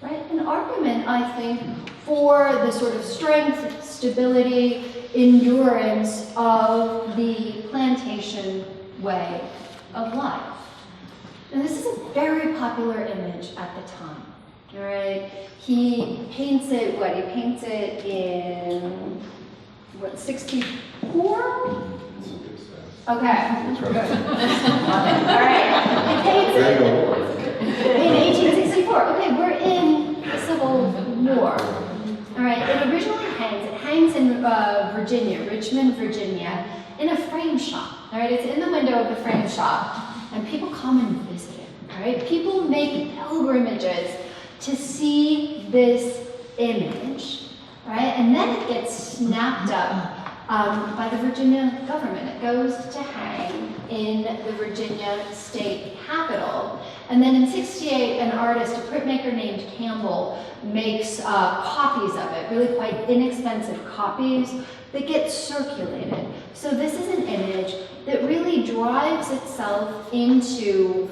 right? An argument, I think, for the sort of strength, stability, endurance of the plantation way of life. And this is a very popular image at the time, all right? He paints it, he paints it in, 64? Okay. That's right. All right. He paints Very it good war. in 1864. Okay, we're in the Civil War. All right, it originally hangs in Virginia, Richmond, Virginia, in a frame shop. All right, it's in the window of the frame shop, and people come and visit it. All right, people make pilgrimages to see this image, right? And then it gets snapped up by the Virginia government. It goes to hang in the Virginia state capitol. And then in '68, an artist, a printmaker named Campbell, makes copies of it, really quite inexpensive copies that get circulated. So this is an image that really drives itself into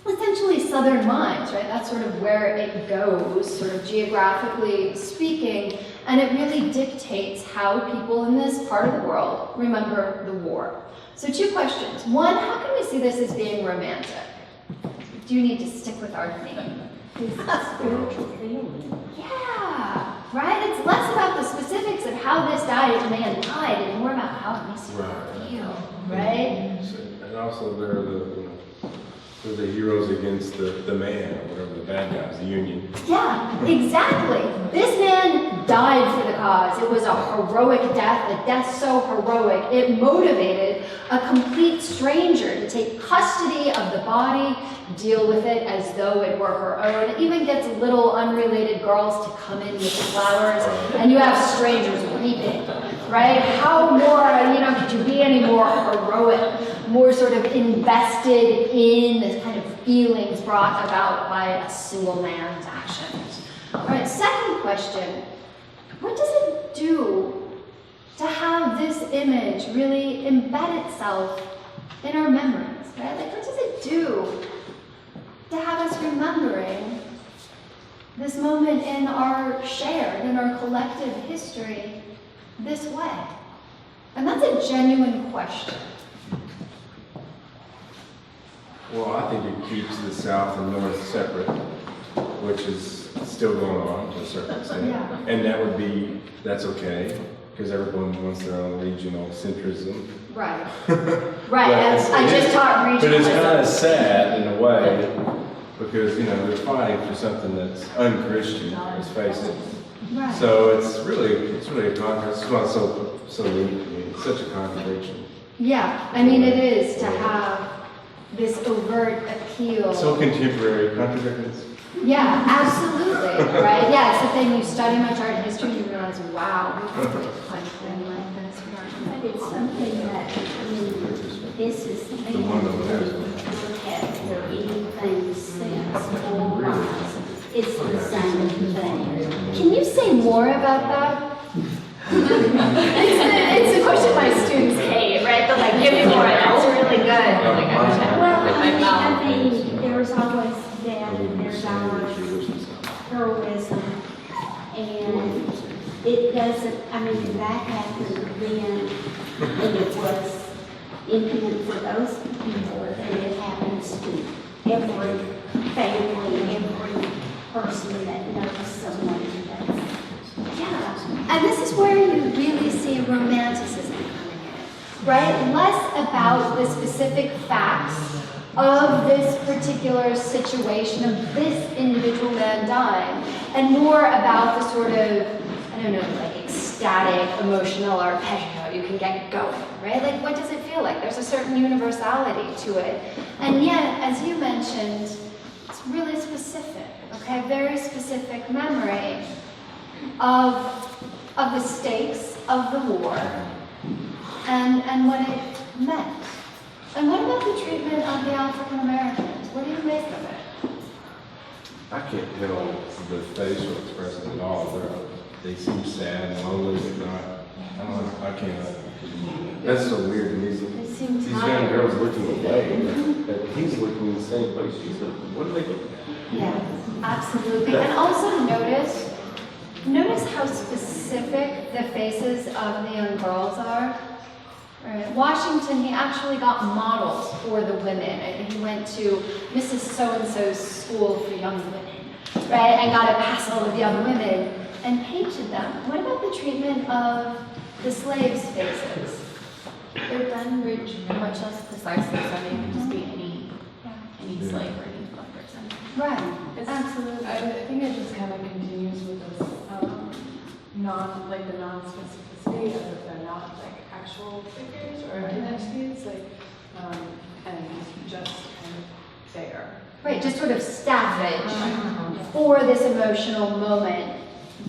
essentially Southern minds, right? That's sort of where it goes, sort of geographically speaking, and it really dictates how people in this part of the world remember the war. So 2 questions. 1, how can we see this as being romantic? Do you need to stick with our theme? It's a spiritual feeling. Yeah, right? It's less about the specifics of how this man died and more about how it makes you feel, right? And also they're the heroes against the man, or whatever, the bad guys, the Union. Yeah, exactly. This man died for the cause. It was a heroic death, a death so heroic, it motivated a complete stranger to take custody of the body, deal with it as though it were her own. It even gets little unrelated girls to come in with flowers, and you have strangers weeping, right? How more, could you be any more heroic, more sort of invested in the kind of feelings brought about by a single man's actions? All right, second question, what does it do to have this image really embed itself in our memories, right? Like, what does it do to have us remembering this moment in our shared, in our collective history this way? And that's a genuine question. Well, I think it keeps the South and North separate, which is still going on to a certain extent. Yeah. And that's okay, because everyone wants their own regional centrism. Right. Right, as I just taught regionalism. But it's kind of sad in a way, because, they're fighting for something that's unchristian, let's face it. Right. So it's really a contrast. That's why it's so neat to me. It's such a contradiction. Yeah, I mean, it is to have this overt appeal. So contemporary contradictions. Yeah, absolutely, right? Yeah, it's the thing, you study much art history, you realize, wow, we have a thing like this. But it's something that, this is the thing, look at for anything sense or wise. It's the same thing. Can you say more about that? it's the question my students hate, right? They're like, give me more, that's really good. I'm like, Well, I mean, there's always that, and there's always heroism, and it doesn't, that happened then, and it was intimate for those people, and it happens to every family, every person that knows someone that's. Yeah, and this is where you really see romanticism coming in, right? Less about the specific facts of this particular situation, of this individual man dying, and more about the sort of, like ecstatic, emotional arpeggio you can get going, right? Like, what does it feel like? There's a certain universality to it. And yet, as you mentioned, it's really specific, okay? Very specific memory of the stakes of the war and what it meant. And what about the treatment of the African Americans? What do you make of it? I can't tell the facial expressions at all. They seem sad and lonely, but not. I don't can't. That's so weird to me. It seems These young high. girls looking away, but he's looking in the same place she's looking. What are they looking at? Yeah, absolutely. And also notice how specific the faces of the young girls are. Right. Washington, he actually got models for the women. He went to Mrs. So-and-so's school for young women, right? And got a passel of young women and painted them. What about the treatment of the slaves' faces? They're done much less precisely, so they can just be any slave or any black person. Right, It's- absolutely. I think it just kind of continues with this, the non-specificity of if they're not like actual figures or entities, like, and just kind of there. Right, just sort of staffage for this emotional moment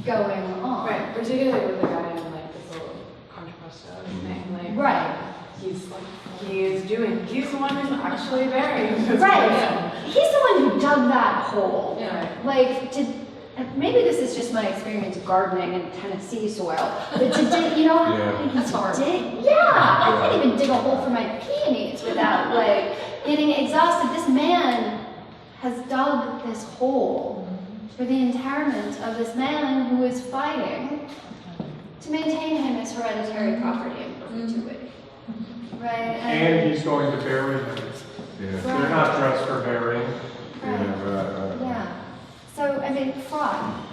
going on. Right, particularly with the guy in like this little contrapunto thing, like. Right. He's the one who's actually burying this Right. person. He's the one who dug that hole. Yeah. Like, maybe this is just my experience gardening in Tennessee soil, but to dig, you know how Yeah. it's hard. Yeah, I can't even dig a hole for my peonies without like getting exhausted. This man has dug this hole for the interment of this man who is fighting to maintain him as hereditary property in perpetuity. Right? And he's going to bury them. Yeah. They're not dressed for burying. Right. Yeah, right. Yeah. So, I mean, fraught,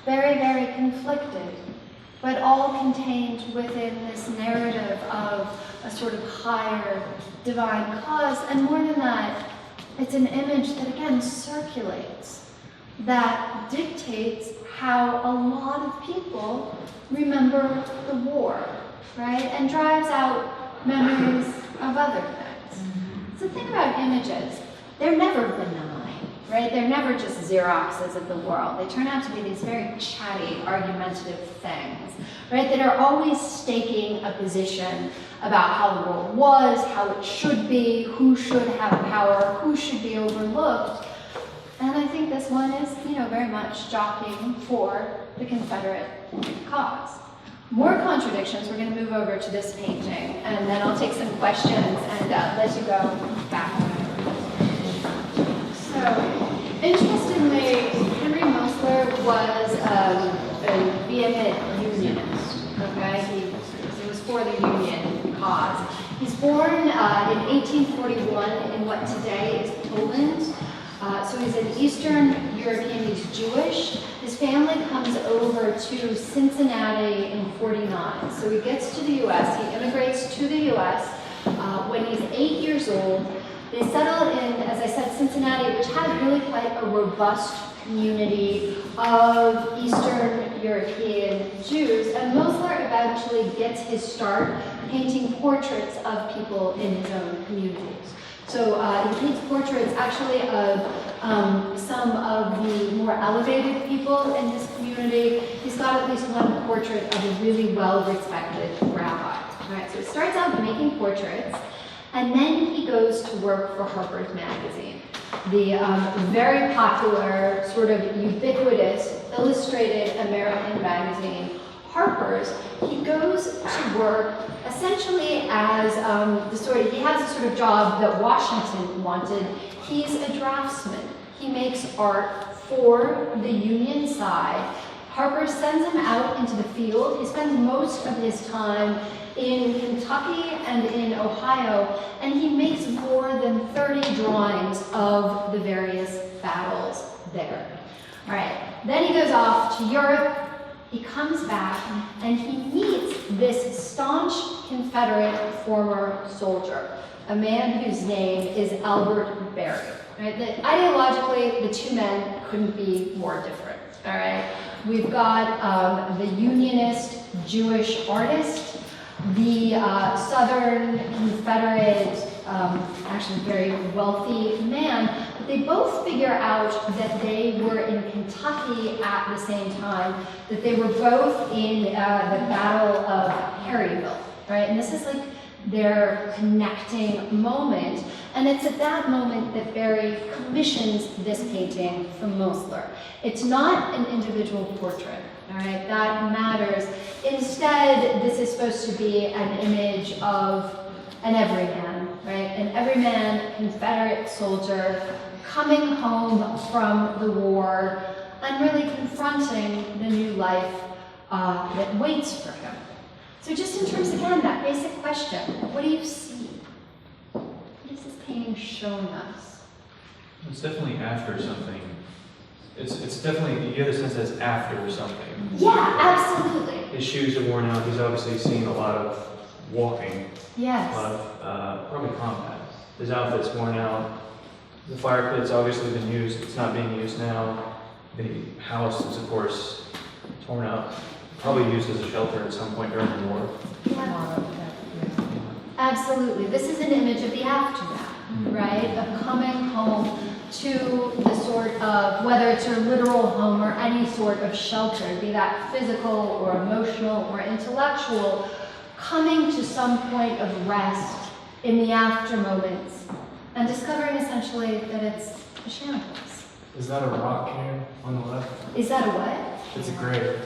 very, very conflicted, but all contained within this narrative of a sort of higher divine cause. And more than that, it's an image that, again, circulates, that dictates how a lot of people remember the war, right? And drives out memories of other things. So think about images. They're never benign, right? They're never just Xeroxes of the world. They turn out to be these very chatty, argumentative things, right? That are always staking a position about how the world was, how it should be, who should have power, who should be overlooked. And I think this one is, very much jockeying for the Confederate cause. More contradictions. We're going to move over to this painting, and then I'll take some questions and let you go back. So, interestingly, Henry Mosler was a vehement unionist. Okay, he was for the Union cause. He's born in 1841 in what today is Poland. So he's an Eastern European, he's Jewish. His family comes over to Cincinnati in 49. So he gets to the US, he immigrates to the US when he's 8 years old. They settle in, as I said, Cincinnati, which has really quite a robust community of Eastern European Jews. And Mosler eventually gets his start painting portraits of people in his own communities. So he paints portraits actually of some of the more elevated people in his community. He's got at least one portrait of a really well-respected rabbi. All right, so he starts out making portraits, and then he goes to work for Harper's Magazine, the very popular, sort of ubiquitous, illustrated American magazine, Harper's. He goes to work essentially as he has a sort of job that Washington wanted. He's a draftsman. He makes art for the Union side. Harper sends him out into the field. He spends most of his time in Kentucky and in Ohio, and he makes more than 30 drawings of the various battles there. All right, then he goes off to Europe. He comes back and he meets this staunch Confederate former soldier, a man whose name is Albert Berry. Right? Ideologically, the two men couldn't be more different. All right, we've got the Unionist Jewish artist, the Southern Confederate, actually very wealthy man. But they both figure out that they were in Kentucky at the same time, that they were both in the Battle of Perryville, right? And this is like their connecting moment. And it's at that moment that Barry commissions this painting from Mosler. It's not an individual portrait, all right? That matters. Instead, this is supposed to be an image of an everyman, right? An everyman Confederate soldier coming home from the war and really confronting the new life that waits for him. So just in terms, again, that basic question, what do you see? What is this painting showing us? It's definitely after something. It's definitely, you get a sense that's after something. Yeah, absolutely. His shoes are worn out. He's obviously seen a lot of walking, Yes. a lot of probably combats. His outfit's worn out. The fire pit's obviously been used. It's not being used now. The house is, of course, torn up. Probably used as a shelter at some point during the war. Yeah. Absolutely. This is an image of the aftermath, right? Of coming home to the sort of, whether it's your literal home or any sort of shelter, be that physical or emotional or intellectual, coming to some point of rest in the after moments and discovering essentially that it's a shambles. Is that a rock here on the left? Is that a what? It's a grave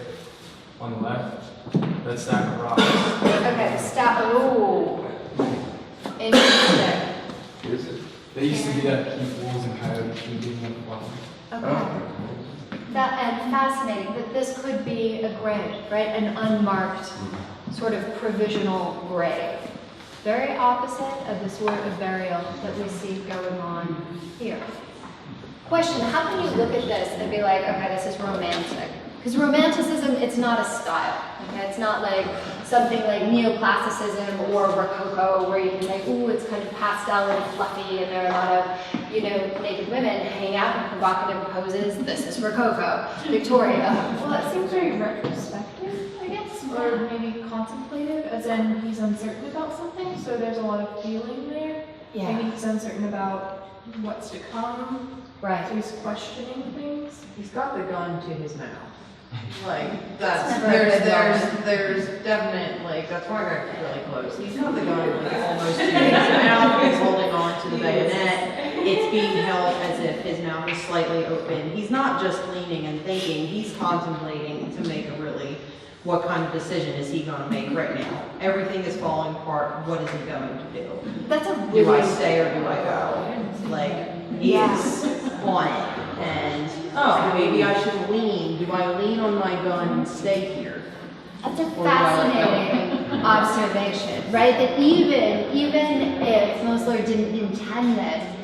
on the left. That stack of rocks. Okay, stop. Oh. Interesting. Is it? They used to do that to keep wolves and coyotes from getting at the bottom. Okay. That, and fascinating that this could be a grave, right? An unmarked sort of provisional grave. Very opposite of the sort of burial that we see going on here. Question, how can you look at this and be like, okay, this is romantic? Because romanticism, it's not a style. Okay? It's not like something like neoclassicism or Rococo where you can like, ooh, it's kind of pastel and fluffy and there are a lot of, you know, naked women hanging out in provocative poses. This is Rococo. Victoria. Well, that seems very retrospective, I guess, or maybe contemplative, as in he's uncertain about something, so there's a lot of feeling there. Maybe he's uncertain about what's to come, Right. so he's questioning things. He's got the gun to his mouth. Like, that's, Never a good there's definite, like, that's why I got really close. He's got the gun like almost to his mouth, he's holding on to the bayonet. It's being held as if his mouth is slightly open. He's not just leaning and thinking, he's contemplating to make a really, what kind of decision is he gonna make right now? Everything is falling apart, what is he going to do? That's a Do I really stay or do I go? Like, he is on it. And, oh, maybe I should lean. Do I lean on my gun and stay here? That's a Or do I let go? fascinating observation, right? That even if Mosler didn't intend this,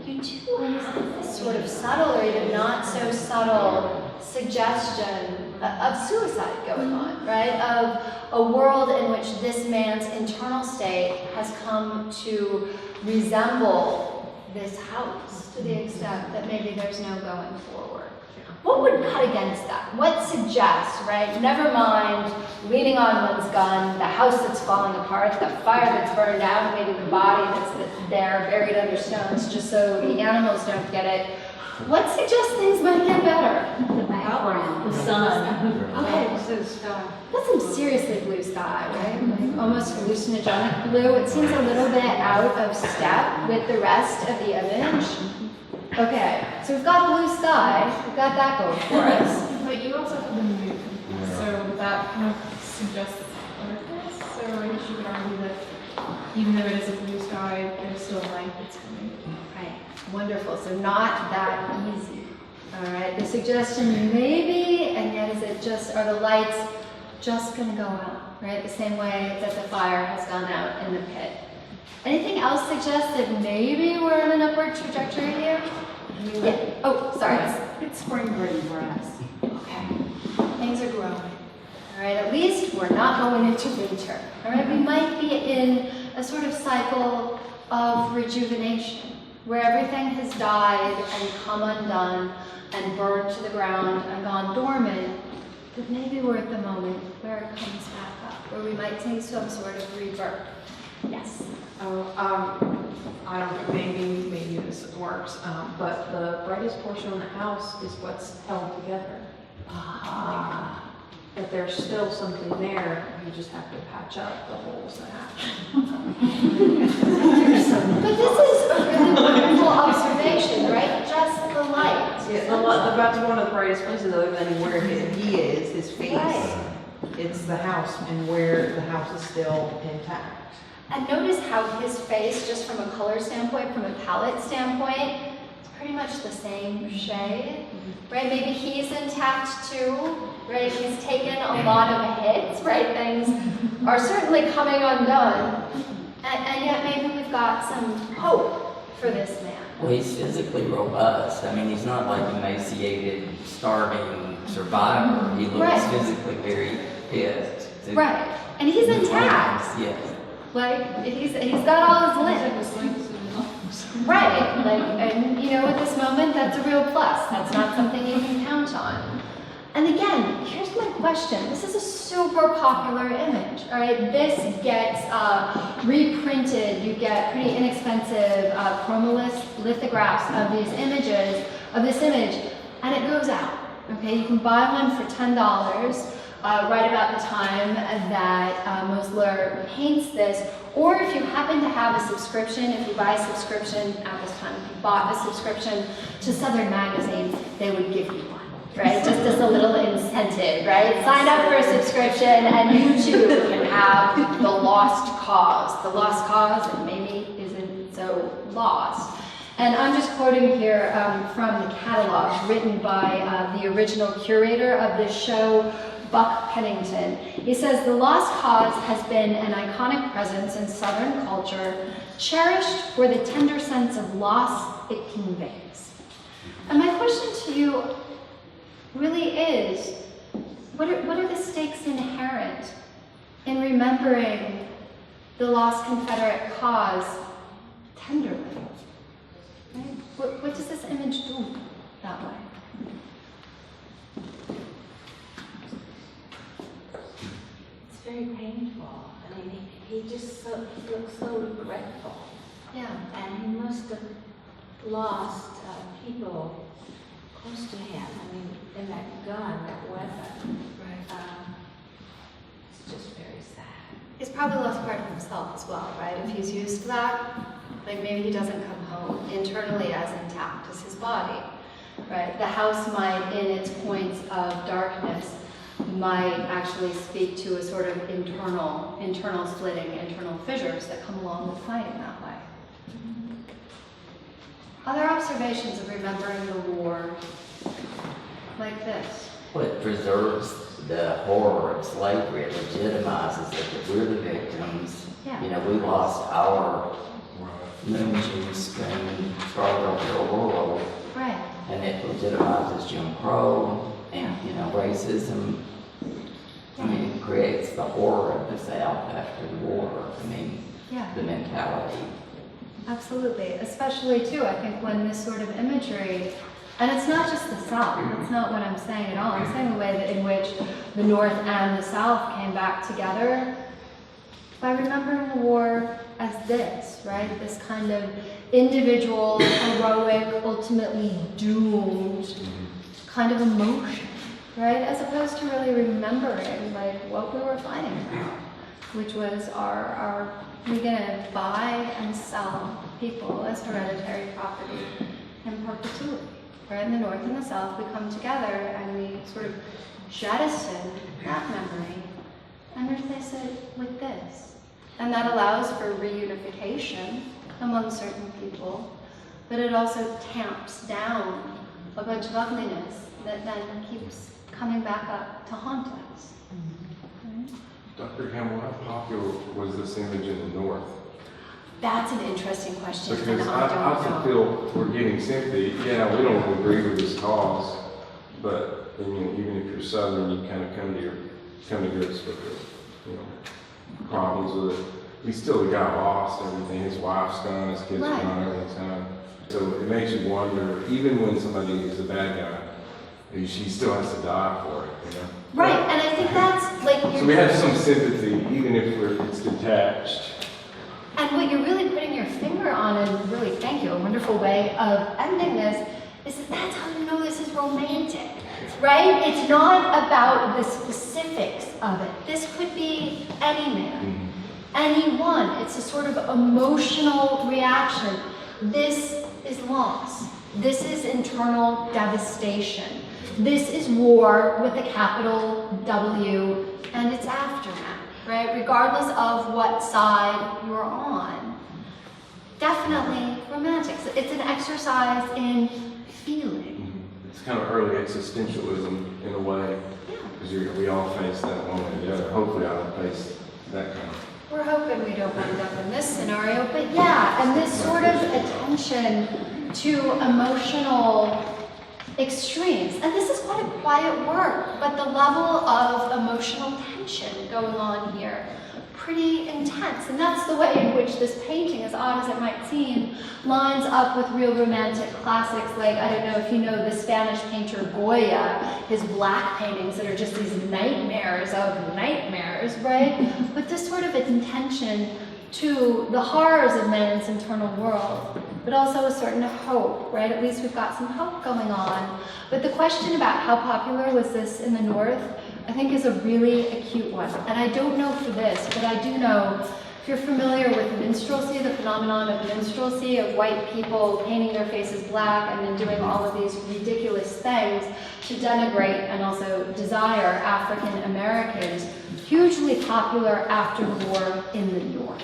you do have this sort of subtle or even not so subtle suggestion of suicide going on, right? Of a world in which this man's internal state has come to resemble this house to the extent that maybe there's no going forward. What would cut against that? What suggests, right? Never mind leaning on one's gun, the house that's falling apart, the fire that's burned out, maybe the body that's there buried under stones just so the animals don't get it. What suggests things might get better? The background, the sun. Okay, that's some seriously blue sky, right? Like almost hallucinogenic blue. It seems a little bit out of step with the rest of the image. Okay, so we've got blue sky. We've got that going for us. But you also have the moon, so that kind of suggests darkness. So I guess you could argue that even though it is a blue sky, there's still light that's coming. Right, wonderful. So not that easy. All right, the suggestion maybe, and yet is it just, are the lights just gonna go out, right? The same way that the fire has gone out in the pit. Anything else suggest that maybe we're on an upward trajectory here? Yeah. Oh, sorry. It's spring green grass. Okay. Things are growing. All right, at least we're not going into winter. All right, we might be in a sort of cycle of rejuvenation where everything has died and come undone and burned to the ground and gone dormant, but maybe we're at the moment where it comes back up, where we might see some sort of rebirth. Yes. I don't know, maybe this works, but the brightest portion of the house is what's held together. Ah. but there's still something there. You just have to patch up the holes that happen. But this is a really wonderful observation, right? Just the light. Yeah, that's one of the brightest places other than where he is, his face. Right. It's the house and where the house is still intact. And notice how his face, just from a color standpoint, from a palette standpoint, it's pretty much the same shade, right? Maybe he's intact too, right? He's taken a lot of hits, right? Things are certainly coming undone. And yet maybe we've got some hope for this man. Well, he's physically robust. I mean, he's not like an emaciated, starving survivor. He looks Right. physically very fit. Right. And he's intact. Yes. Like, he's got all his limbs. Right, like, and you know, at this moment, that's a real plus. That's not something you can count on. And again, here's my question. This is a super popular image, all right? This gets reprinted. You get pretty inexpensive chromolithographs of these images, of this image, and it goes out, okay? You can buy one for $10. Right about the time that Mosler paints this, or if you happen to have a subscription, if you buy a subscription at this time, if you bought a subscription to Southern magazines, they would give you one, right? Just as a little incentive, right? Sign up for a subscription and you too can have the lost cause. The lost cause that maybe isn't so lost. And I'm just quoting here from the catalog written by the original curator of this show, Buck Pennington. He says, "The Lost Cause has been an iconic presence in Southern culture, cherished for the tender sense of loss it conveys." And my question to you really is, what are the stakes inherent in remembering the lost Confederate cause tenderly? Right? What does this image do that way? Very painful. I mean, he just looks so regretful. Yeah. And he must have lost people close to him. I mean, in that gun, that weapon. Right. It's just very sad. He's probably lost part of himself as well, right? If he's used to that, like maybe he doesn't come home internally as intact as his body, right? The house might, in its points of darkness, might actually speak to a sort of internal splitting, internal fissures that come along with fighting that way. Other observations of remembering the war like this? Well, it preserves the horror of slavery. It legitimizes it that we're the victims. Yeah. You know, we lost our moon juice during Strawberry World, Right. and it legitimizes Jim Crow and, you know, racism. I mean, it creates the horror of the South after the war. I mean, Yeah. the mentality. Absolutely, especially too, I think when this sort of imagery, and it's not just the South, that's not what I'm saying at all, I'm saying the way that in which the North and the South came back together by remembering the war as this, right? This kind of individual, heroic, ultimately doomed kind of emotion, right? As opposed to really remembering like what we were fighting about, which was our we're gonna buy and sell people as hereditary property in perpetuity. Right? In the North and the South, we come together and we sort of jettison that memory and replace it with this. And that allows for reunification among certain people, but it also tamps down a bunch of ugliness that then keeps coming back up to haunt us. Right? Dr. Campbell, how popular was this image in the North? That's an interesting question. Because and I don't know. feel we're getting sympathy. Yeah, we don't agree with this cause, but I mean, even if you're Southern, you kind of come to grips with the, you know, problems with it. He still the guy lost everything. His wife's gone, his kids Right. gone, everything's gone. So it makes you wonder, even when somebody is a bad guy, she still has to die for it, you know? Right, and I think that's like So we have some sympathy, even if it's detached. and what you're really putting your finger on, and really, thank you, a wonderful way of ending this, is that that's how you know this is romantic. right? It's not about the specifics of it. This could be any man, anyone. It's a sort of emotional reaction. This is loss. This is internal devastation. This is war with a capital W and its aftermath, right? Regardless of what side you're on. Definitely romantic. So it's an exercise in feeling. It's kind of early existentialism in a way, because we all face that one or the other. Hopefully I don't face that kind of. We're hoping we don't end up in this scenario, but yeah, and this sort of attention to emotional extremes. And this is quite a quiet work, but the level of emotional tension going on here, pretty intense. And that's the way in which this painting, as odd as it might seem, lines up with real romantic classics like, I don't know if you know the Spanish painter Goya, his black paintings that are just these nightmares of nightmares, right? But this sort of intention to the horrors of man's internal world, but also a certain hope, right? At least we've got some hope going on. But the question about how popular was this in the North, I think is a really acute one. And I don't know for this, but I do know, if you're familiar with minstrelsy, the phenomenon of minstrelsy, of white people painting their faces black and then doing all of these ridiculous things to denigrate and also desire African Americans, hugely popular after the war in the North.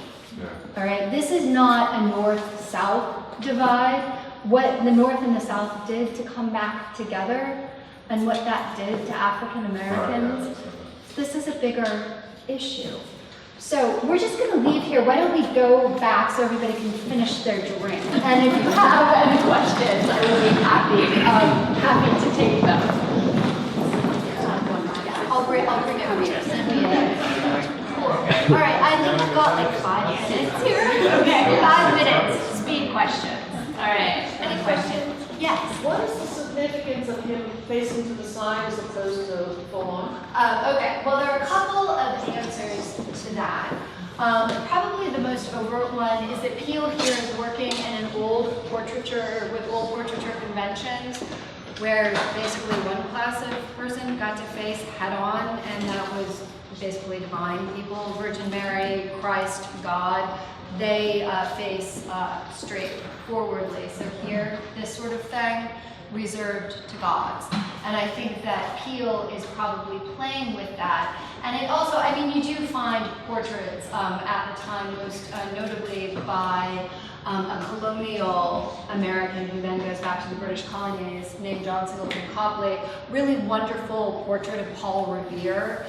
All right, this is not a North-South divide. What the North and the South did to come back together and what that did to African Americans, this is a bigger issue. So we're just going to leave here. Why don't we go back so everybody can finish their drink? And if you have any questions, I will be happy to take them. I'll bring it over here. All right, I think I've got like 5 minutes here. Okay, 5 minutes. Speed questions. All right, any questions? Yes. What is the significance of him facing to the side as opposed to full on? Okay, well, there are a couple of answers to that. Probably the most overt one is that Peale here is working in an old portraiture, with old portraiture conventions, where basically one class of person got to face head on, and that was basically divine people, Virgin Mary, Christ, God. They face straightforwardly. So here, this sort of thing, reserved to gods. And I think that Peale is probably playing with that. And it also, I mean, you do find portraits at the time, most notably by a colonial American who then goes back to the British colonies named John Singleton Copley. Really wonderful portrait of Paul Revere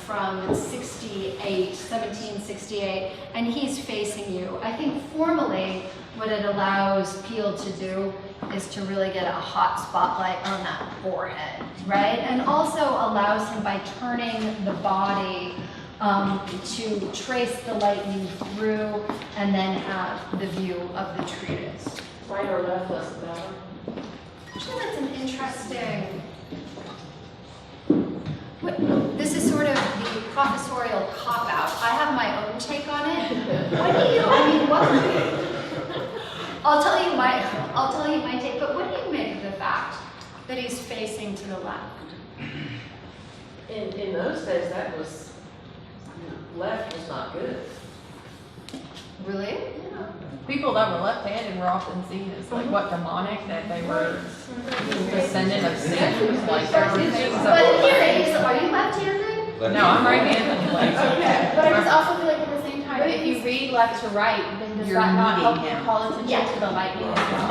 from 1768, and he's facing you. I think formally what it allows Peale to do is to really get a hot spotlight on that forehead, right? And also allows him, by turning the body, to trace the lightning through and then have the view of the treatise. Right or left doesn't matter. Actually, that's an interesting... This is sort of the professorial cop-out. I have my own take on it. What do you, I mean, what... I'll tell you my take, but what do you make of the fact that he's facing to the left? In those days, that was, left was not good. Really? Yeah. People that were left-handed were often seen as like what demonic, that they were descendant of Satan. Like there were things But that here, are you left-handed? no, I'm right-handed. Like, Okay. But I just also feel like at the same time, if you read left to right, then does You're that not help meeting you him. call attention Yeah. to the lightning as well?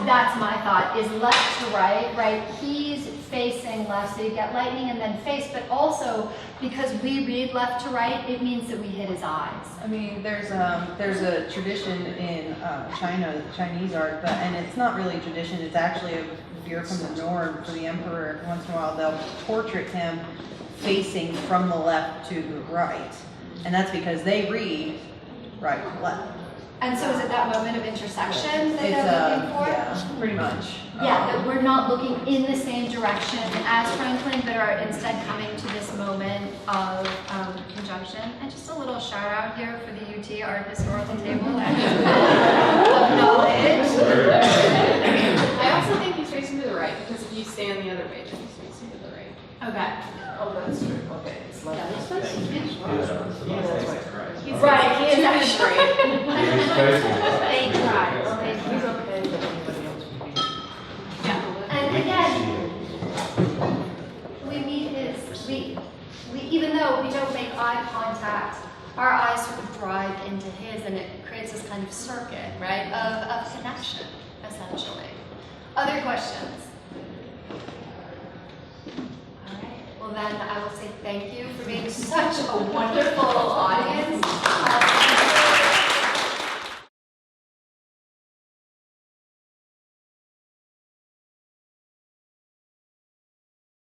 That's my thought, is left to right? He's facing left, so you get lightning and then face, but also because we read left to right, it means that we hit his eyes. I mean, there's a tradition in China, Chinese art, but and it's not really a tradition. It's actually if you're from the north, for the emperor, once in a while they'll portrait him facing from the left to the right, and that's because they read right to left. And so is it that moment of intersection that It's they're looking for? yeah, pretty much. Yeah, that we're not looking in the same direction as Franklin, but are instead coming to this moment of conjunction. And just a little shout out here for the UT Art Historical Table of knowledge. I also think he's facing to the right because if you stand the other way, Jen, so you see to the right. Okay. Oh, that's true, okay, it's left. Yeah, this one's, Yeah, that's right. he's right, he is actually. They tried. He's okay, but anybody else would be. And again, even though we don't make eye contact, our eyes sort of drive into his, and it creates this kind of circuit, right, of connection, essentially. Other questions? All right, well then I will say thank you for being such a wonderful audience.